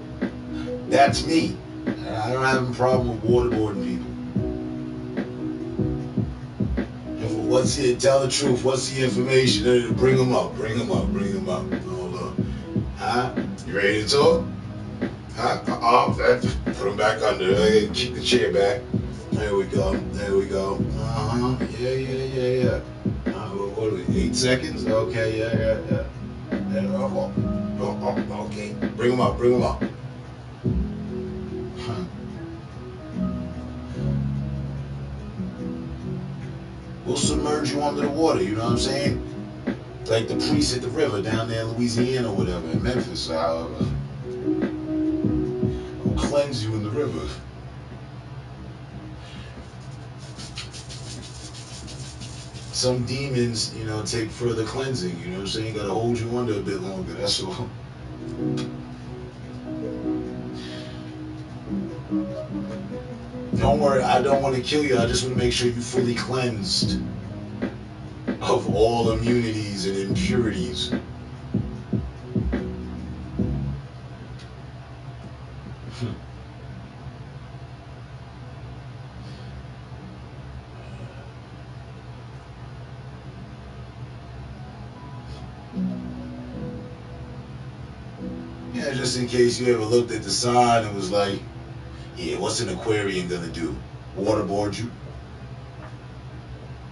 that's me. I don't have a problem with waterboarding people. What's it? Tell the truth. What's the information? Bring them up. Bring them up. Bring them up. Hold on. Huh? You ready to talk? Huh? Put them back under. Keep the chair back. There we go. There we go. Yeah. What are we? 8 seconds? Okay. Yeah. Okay. Bring them up. Bring them up. We'll submerge you under the water, you know what I'm saying? Like the priests at the river down there in Louisiana or whatever, in Memphis, we'll cleanse you in the river. Some demons, you know, take further cleansing, you know what I'm saying? Gotta hold you under a bit longer, that's all. Don't worry, I don't want to kill you. I just want to make sure you're fully cleansed of all immunities and impurities. Yeah, just in case you ever looked at the sign and was like, yeah, what's an Aquarian gonna do? Waterboard you?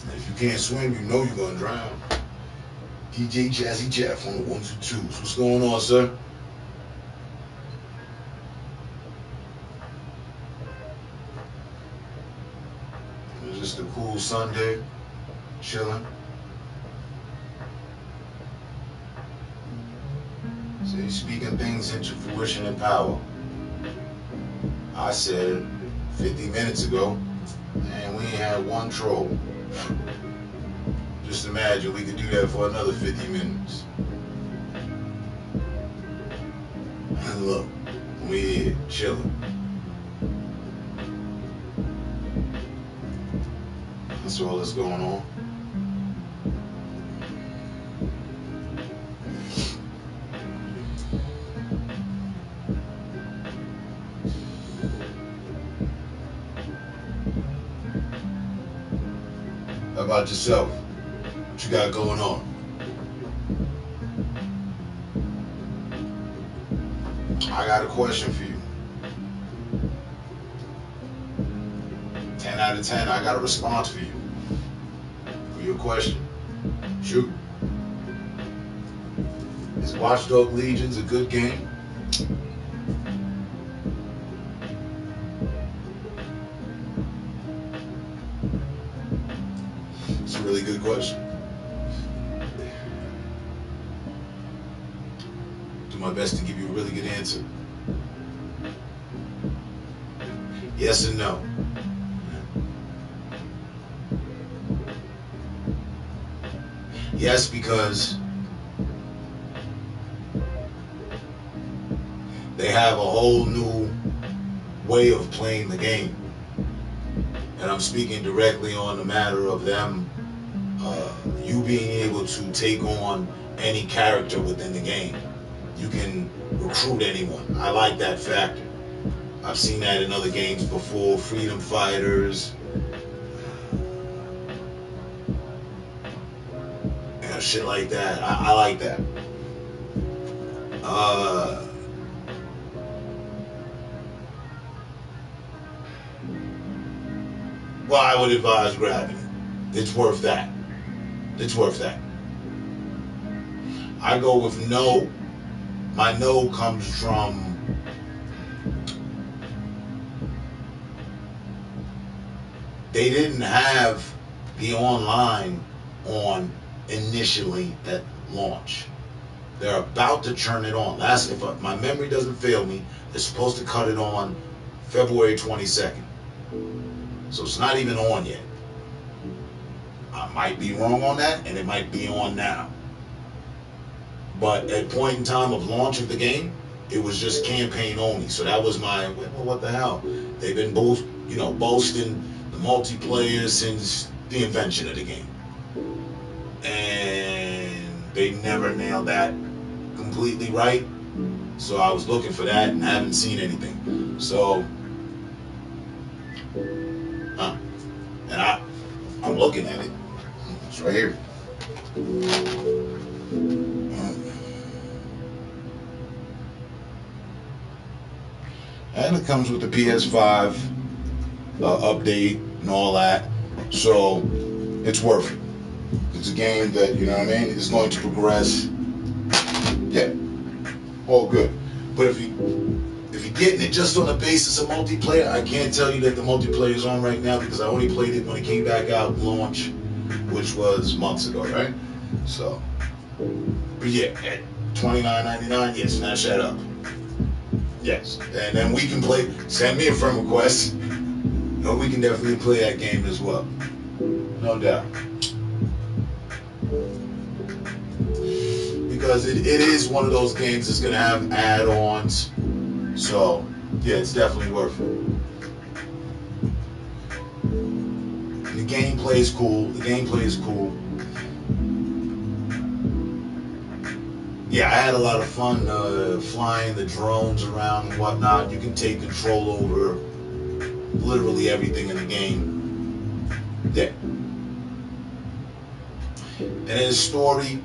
And if you can't swim, you know you're gonna drown. DJ Jazzy Jeff on the 1s and 2s. What's going on, sir? It's just a cool Sunday, chilling. So you're speaking things into fruition and power. I said 50 minutes ago, and we ain't had one troll. Just imagine we could do that for another 50 minutes. And look, we here, chilling. That's all that's going on. How about yourself? What you got going on? I got a question for you. 10 out of 10, I got a response for you. For your question. Shoot. Is Watchdog Legions a good game? It's a really good question. Do my best to give you a really good answer. Yes and no. Yes, because they have a whole new way of playing the game. And I'm speaking directly on the matter of them, you being able to take on any character within the game. You can recruit anyone. I like that factor. I've seen that in other games before. Freedom Fighters. Yeah, shit like that. I like that. Well, I would advise grabbing it. It's worth that. It's worth that. I go with no. My no comes from they didn't have the online on initially at launch. They're about to turn it on. If my memory doesn't fail me, they're supposed to cut it on February 22nd. So it's not even on yet. I might be wrong on that, and it might be on now. But at point in time of launch of the game, it was just campaign only. So that was my, well, what the hell? They've been boasting the multiplayer since the invention of the game. And they never nailed that completely right. So I was looking for that and haven't seen anything. So, and I'm looking at it. It's right here. And it comes with the PS5 update and all that. So it's worth it. It's a game that, you know what I mean, is going to progress. Yeah, all good. But if you're getting it just on the basis of multiplayer, I can't tell you that the multiplayer is on right now because I only played it when it came back out launch, which was months ago, right? So, but yeah, at $29.99, yes, snatch that up. Yes, and then we can play. Send me a friend request. No, we can definitely play that game as well. No doubt. Because it is one of those games that's going to have add-ons. So, yeah, it's definitely worth it. The gameplay is cool. Yeah, I had a lot of fun flying the drones around and whatnot. You can take control over literally everything in the game. Yeah. And his story,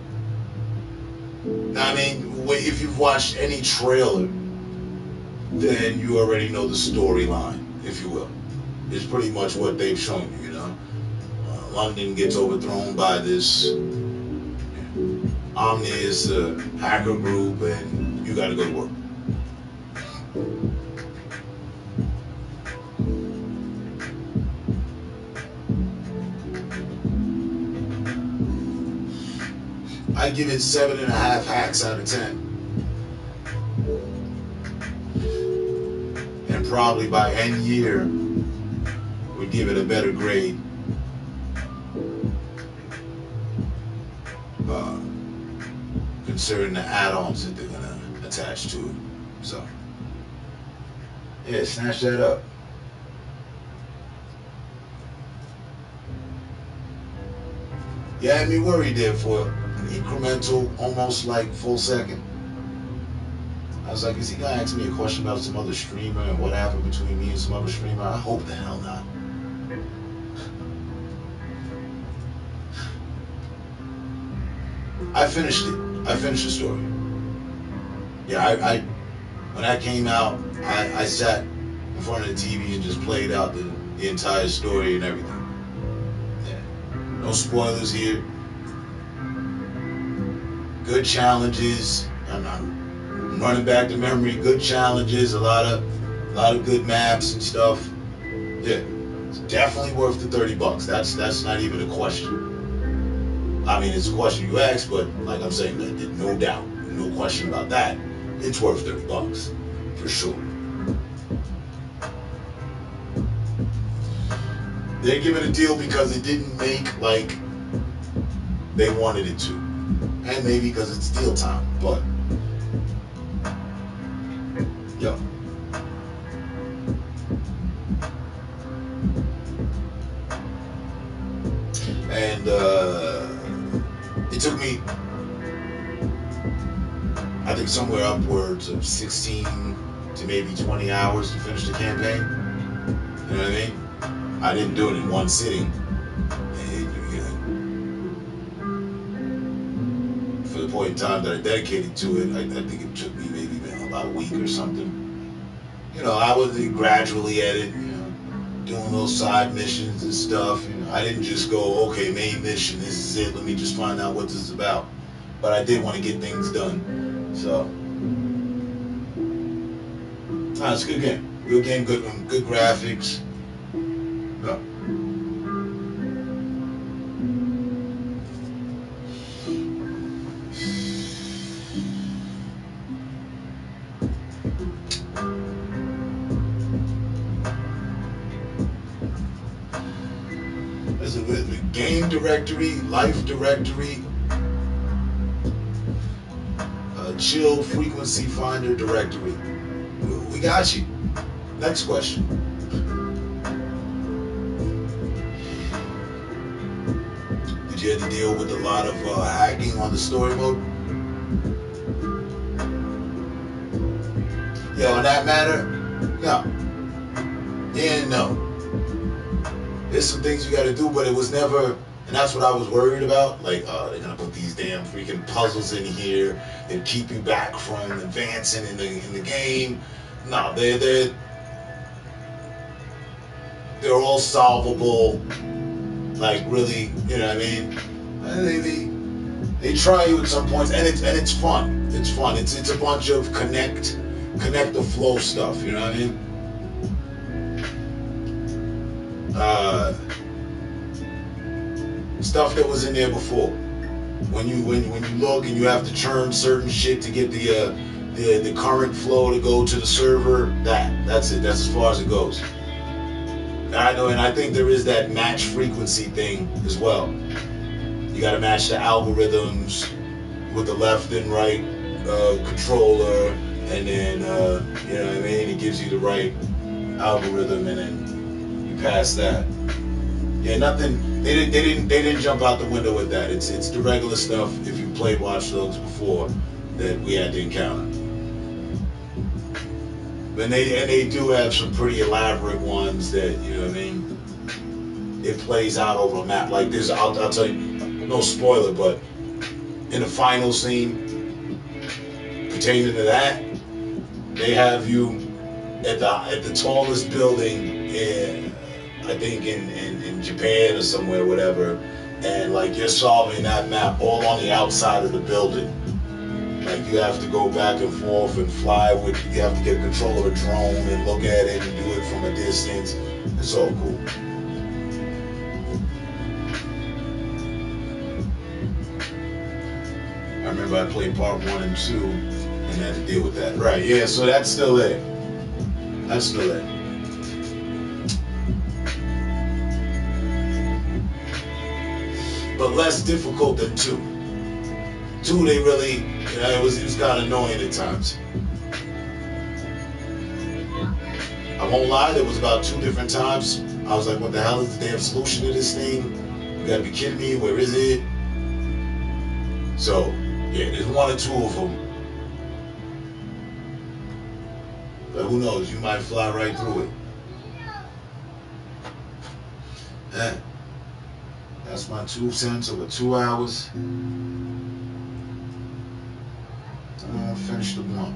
I mean, if you've watched any trailer, then you already know the storyline, if you will. It's pretty much what they've shown you, you know. London gets overthrown by this Omnis hacker group, and you gotta go to work. I give it 7.5 hacks out of 10. And probably by end year, would give it a better grade. Considering the add-ons that they're gonna attach to it. So, yeah, snatch that up. You had me worried there for an incremental, almost like full second. I was like, is he gonna ask me a question about some other streamer and what happened between me and some other streamer? I hope the hell not. I finished it. I finished the story. Yeah, I when that came out, I sat in front of the TV and just played out the entire story and everything. Yeah. No spoilers here. Good challenges. I'm running back to memory. Good challenges. A lot of good maps and stuff. Yeah, it's definitely worth the $30. That's not even a question. I mean, it's a question you ask, but like I'm saying, no doubt, no question about that. It's worth $30 for sure. They're giving a deal because it didn't make like they wanted it to, and maybe because it's deal time. But yo. And it took me, I think, somewhere upwards of 16 to to maybe 20 hours to finish the campaign. You know what I mean? I didn't do it in one sitting. For the point in time that I dedicated to it, I think it took me maybe about a week or something. You know, I was gradually at it, doing little side missions and stuff. I didn't just go, okay, main mission, this is it, let me just find out what this is about. But I did want to get things done. So, it's a good game. Good game, good graphics. Yeah. There's a game directory, life directory, chill frequency finder directory. We got you. Next question. Did you have to deal with a lot of hacking on the story mode? Yeah, on that matter, no. Yeah and no. There's some things you got to do, but it was never, and that's what I was worried about. Like, they're gonna put these damn freaking puzzles in here that keep you back from advancing in the game. No, they're all solvable. Like, really, you know what I mean? They try you at some points, and it's fun. It's fun. It's a bunch of connect the flow stuff. You know what I mean? Stuff that was in there before. When you look and you have to churn certain shit to get the current flow to go to the server, that's it. That's as far as it goes. I know, and I think there is that match frequency thing as well. You got to match the algorithms with the left and right controller, and then you know what I mean. It gives you the right algorithm, and then you pass that. Yeah, nothing. They didn't jump out the window with that. It's the regular stuff. If you played Watch Dogs before, that we had to encounter. But they do have some pretty elaborate ones that, you know what I mean, it plays out over a map. Like this, I'll tell you, no spoiler, but in the final scene pertaining to that, they have you at the tallest building in, I think in Japan or somewhere, whatever, and like you're solving that map all on the outside of the building. Like you have to go back and forth and fly with, you have to get control of a drone and look at it and do it from a distance. It's all cool. I remember I played part 1 and 2 and had to deal with that. Right, yeah, so that's still there. That's still there. But less difficult than 2. 2, they really, you know, it was kind of annoying at times. I won't lie, there was about 2 different times I was like, what the hell is the damn solution to this thing? You gotta be kidding me, where is it? So, yeah, there's 1 or 2 of them. But who knows, you might fly right through it. Yeah. That's my 2 cents over 2 hours. I finished the 1.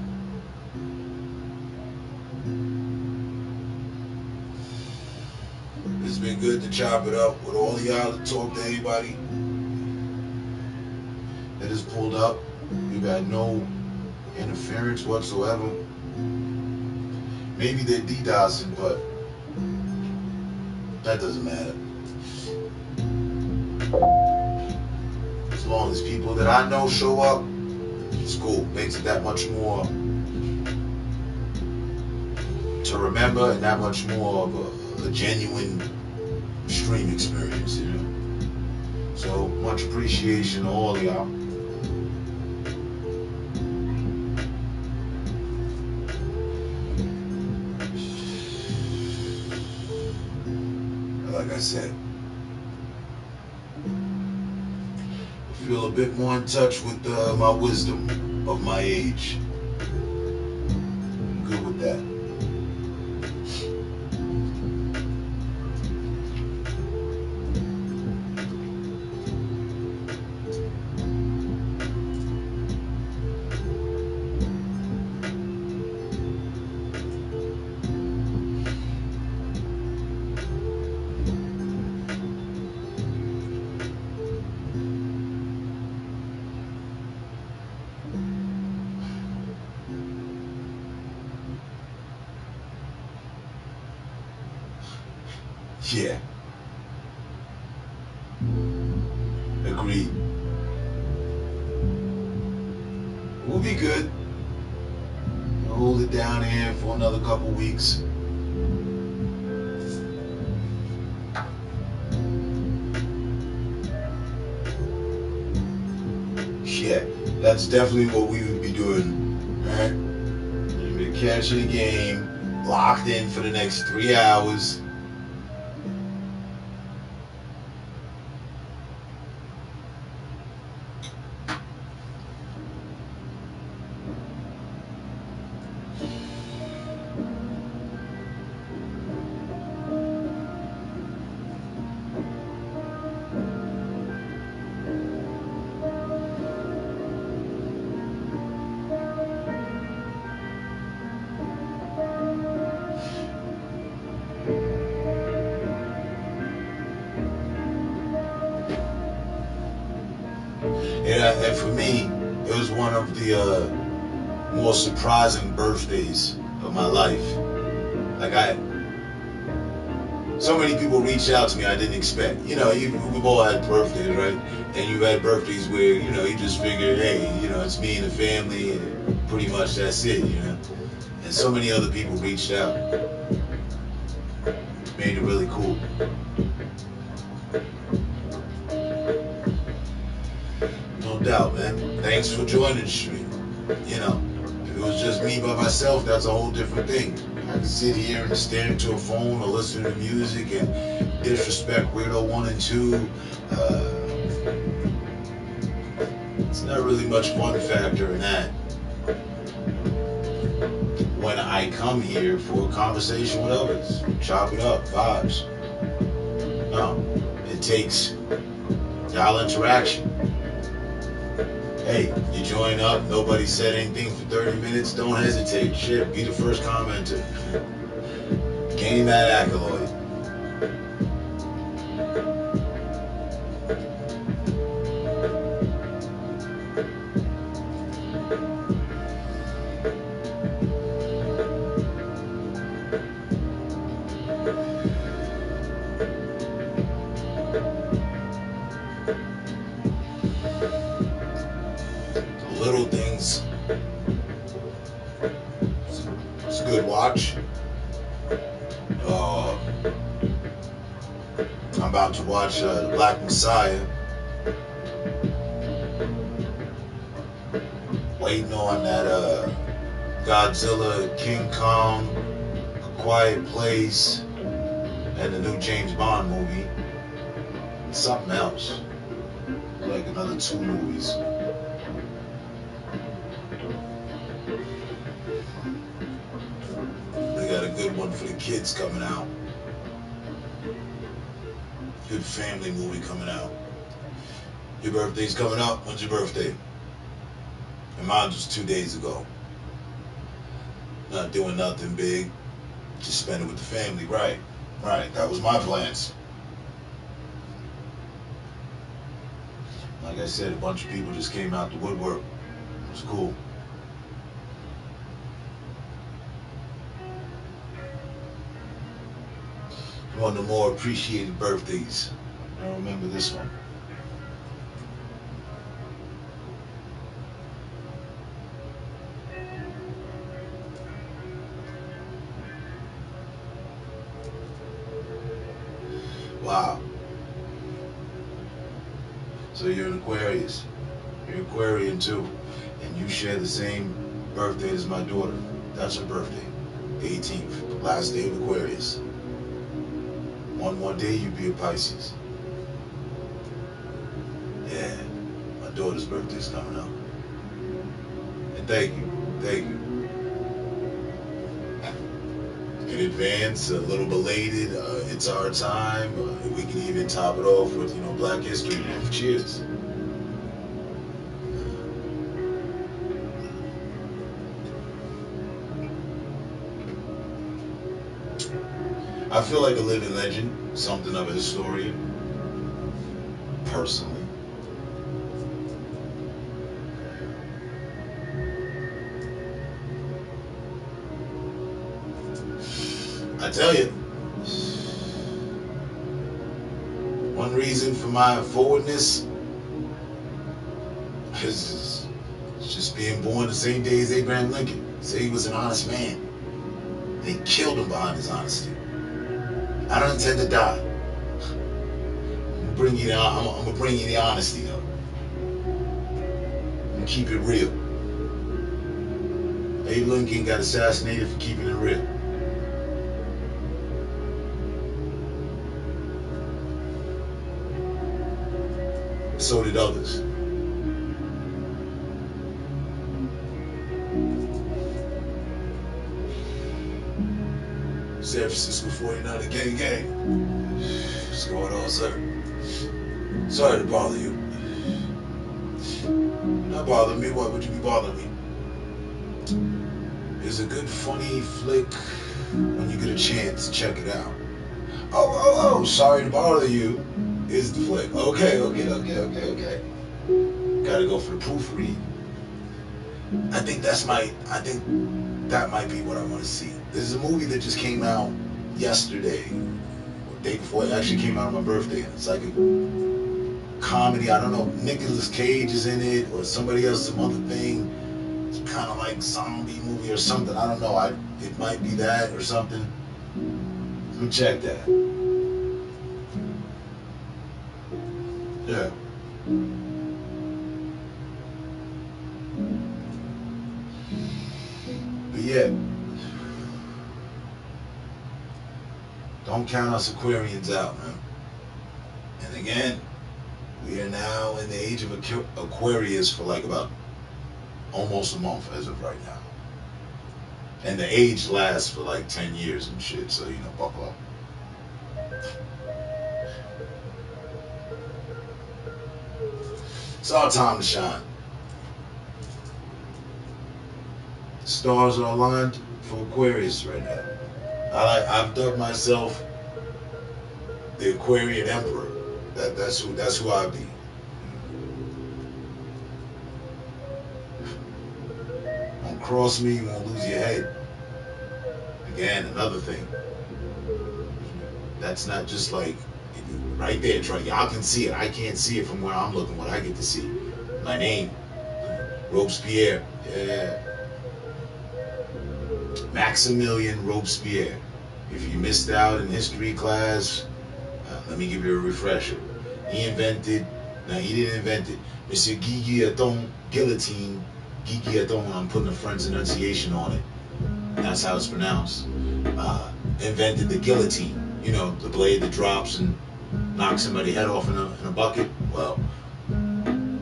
It's been good to chop it up with all of y'all, to talk to anybody that has pulled up. We've had no interference whatsoever. Maybe they're DDoSing, but that doesn't matter. As long as people that I know show up, it's cool. Makes it that much more to remember and that much more of a genuine stream experience, you know. So much appreciation to all of y'all. Like I said, feel a bit more in touch with my wisdom of my age. good with that. Yeah. Agreed. We'll be good. We'll hold it down here for another couple weeks. Yeah, that's definitely what we would be doing. Alright? We'll be catching the game, locked in for the next 3 hours. And for me, it was one of the more surprising birthdays of my life. Like so many people reached out to me I didn't expect. You know, we've all had birthdays, right? And you've had birthdays where, you know, you just figure, hey, you know, it's me and the family, and pretty much that's it, you know. And so many other people reached out. Made it really cool. No doubt, man. Thanks for joining the stream. You know, if it was just me by myself, that's a whole different thing. I can sit here and stare into a phone or listen to music and disrespect Weirdo 1 and 2. It's not really much fun factor in that. When I come here for a conversation with others, chop it up, vibes. No, it takes y'all interaction. Hey, you join up, nobody said anything for 30 minutes, don't hesitate. Shit, be the first commenter. Gain that accolade. Little things. It's a good watch. I'm about to watch The Black Messiah. Waiting on that Godzilla, King Kong, A Quiet Place, and the new James Bond movie. Something else. Like another 2 movies. They got a good one for the kids coming out. Good family movie coming out. Your birthday's coming up. When's your birthday? And mine was 2 days ago. Not doing nothing big. Just spending with the family. Right. Right. That was my plans. Like I said, a bunch of people just came out the woodwork. It was cool. One of the more appreciated birthdays. I remember this one. Wow. So you're an Aquarius. You're Aquarian too. And you share the same birthday as my daughter. That's her birthday. 18th. Last day of Aquarius. One more day, you'd be a Pisces. Yeah, my daughter's birthday's coming up. And thank you. in advance, a little belated. It's our time. We can even top it off with, Black History Month. Cheers. I feel like a living legend, something of a historian, personally. I tell you, one reason for my forwardness is just being born the same day as Abraham Lincoln. Say he was an honest man. They killed him behind his honesty. I don't intend to die. I'm gonna bring you the honesty though. I'm gonna keep it real. Abe Lincoln got assassinated for keeping it real. So did others. San Francisco 49er gang. What's going on, sir? Sorry to bother you. Not bother me, why would you be bothering me? It's a good funny flick. When you get a chance, check it out. Oh, sorry to bother you. Is the flick. Okay. Gotta go for the proofread. I think that might be what I want to see. There's a movie that just came out yesterday, or the day before. It actually came out on my birthday. It's like a comedy. I don't know, Nicolas Cage is in it, or somebody else, some other thing. It's kind of like zombie movie or something. I don't know. It might be that or something. Go check that. Yeah. But yeah, don't count us Aquarians out, man. And again, we are now in the age of Aquarius for like about almost a month as of right now. And the age lasts for like 10 years and shit, so buckle up. It's our time to shine. The stars are aligned for Aquarius right now. I've dubbed myself the Aquarian Emperor. That's who I be. Don't cross me, you won't lose your head. Again, another thing. That's not just like right there, y'all can see it. I can't see it from where I'm looking. What I get to see, my name, Robespierre. Yeah, Maximilian Robespierre. If you missed out in history class, let me give you a refresher. He didn't invent it. Monsieur Guy Guillotin, guillotine, Guy Guillotin. I'm putting a French enunciation on it. That's how it's pronounced. Invented the guillotine. The blade that drops and knocks somebody's head off in a bucket. Well,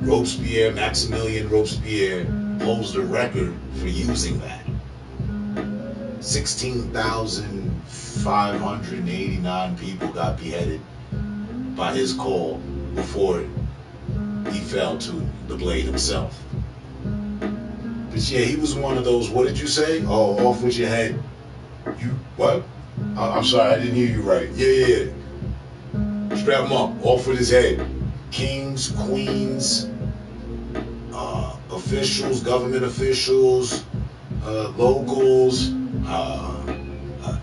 Maximilian Robespierre holds the record for using that. 16,589 people got beheaded by his call before he fell to the blade himself. But yeah, he was one of those, what did you say? Oh, off with your head. You, what? I'm sorry, I didn't hear you right. Yeah. Strap him up, off with his head. Kings, queens, officials, government officials, locals,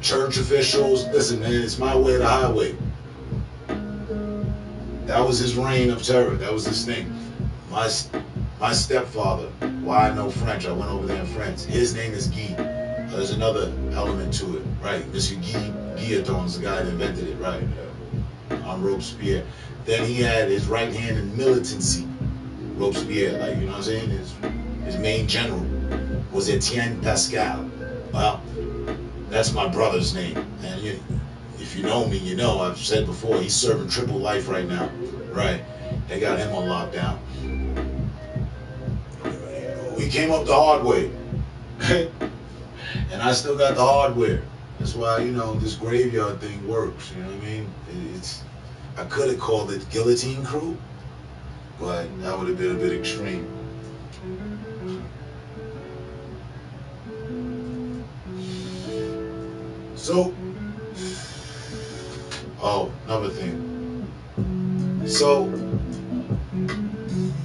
church officials. Listen, man, it's my way or the highway. That was his reign of terror. That was his thing. My stepfather, why I know French, I went over there in France. His name is Guy. There's another element to it, right? Monsieur Guy Guillotin's the guy that invented it, right? I'm Robespierre. Then he had his right hand in militancy, Robespierre, like, you know what I'm saying? His main general was Etienne Pascal. Well, that's my brother's name. And if you know me, you know I've said before, he's serving triple life right now, right? They got him on lockdown. We came up the hard way. And I still got the hardware. That's why, you know, this graveyard thing works, you know what I mean? I could have called it Guillotine Crew, but that would have been a bit extreme. So, oh, another thing. So,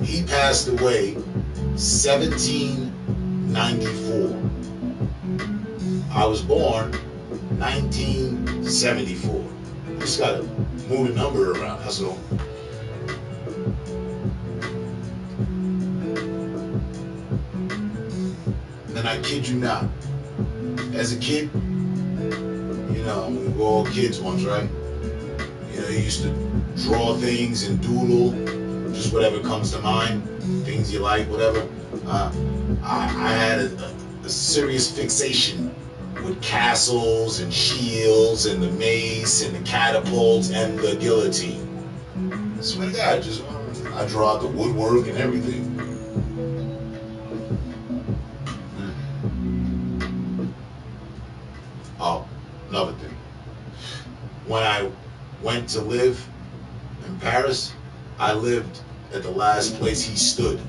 he passed away 1794. I was born 1974. Just gotta move a number around, that's all. And I kid you not, as a kid, you know, we were all kids once, right? You know, you used to draw things and doodle, just whatever comes to mind, things you like, whatever. I had a serious fixation with castles and shields and the mace and the catapults and the guillotine. Swear to God, I draw out the woodwork and everything. Oh, another thing. When I went to live in Paris, I lived at the last place he stood,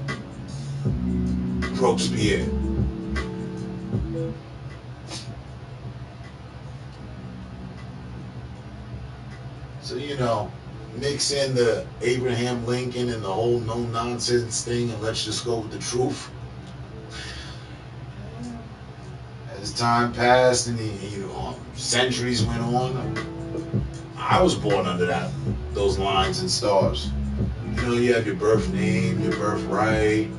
Robespierre. So, you know, mix in the Abraham Lincoln and the whole no-nonsense thing, and let's just go with the truth. As time passed and centuries went on, I was born under those lines and stars. You know, you have your birth name, your birthright.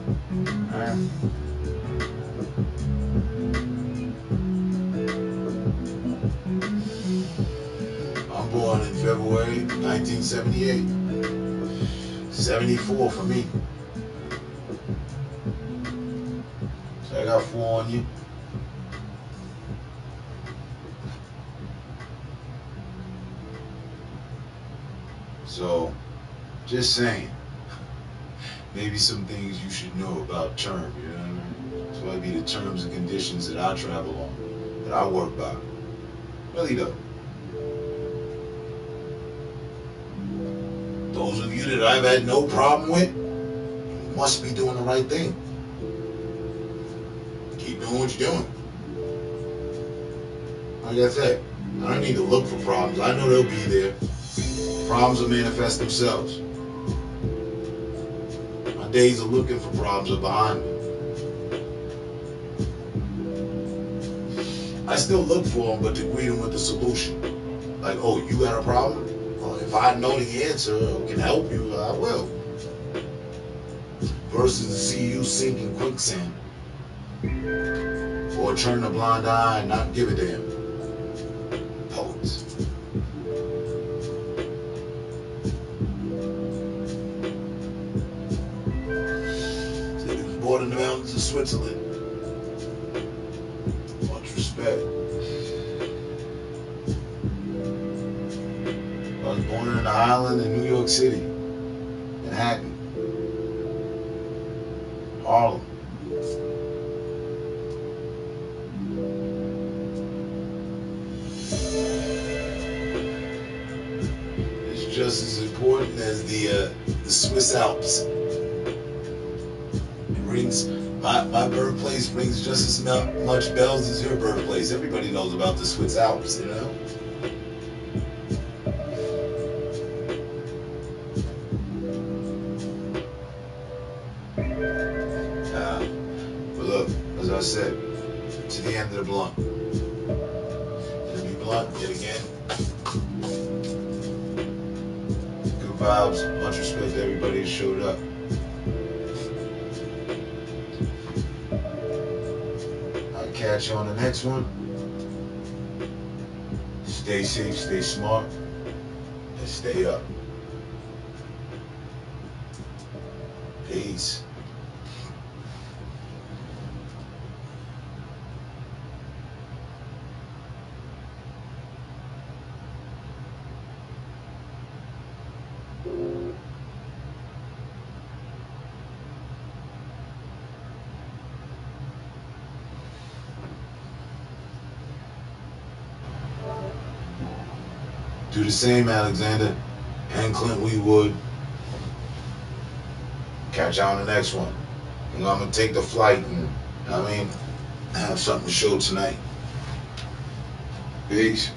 I'm born in February 1978. 74 for me. So I got 4 on you. So, just saying, maybe some things you should know about term, you know what I mean? This might be the terms and conditions that I travel on, that I work by. Really though. Those of you that I've had no problem with, you must be doing the right thing. Keep doing what you're doing. Like I said, I don't need to look for problems. I know they'll be there. Problems will manifest themselves. My days of looking for problems are behind me. I still look for them, but to greet them with the solution. Like, oh, you got a problem? Well, if I know the answer or can help you, I will. Versus to see you sink in quicksand. Or turn a blind eye and not give a damn. Poets. Born in the mountains of Switzerland. Much respect. I was born in an island in New York City, Manhattan, Harlem. It's just as important as the Swiss Alps. My birthplace rings just as much bells as your birthplace. Everybody knows about the Swiss Alps, you know? But look, as I said, to the end of the blunt. To be blunt yet again. Good vibes, much respect to everybody who showed up. Catch you on the next one. Stay safe, stay smart, and stay up. Peace. Do the same, Alexander and Clint Weewood. Catch you on the next one. You know, I'm gonna take the flight and, you know what I mean, have something to show tonight. Peace.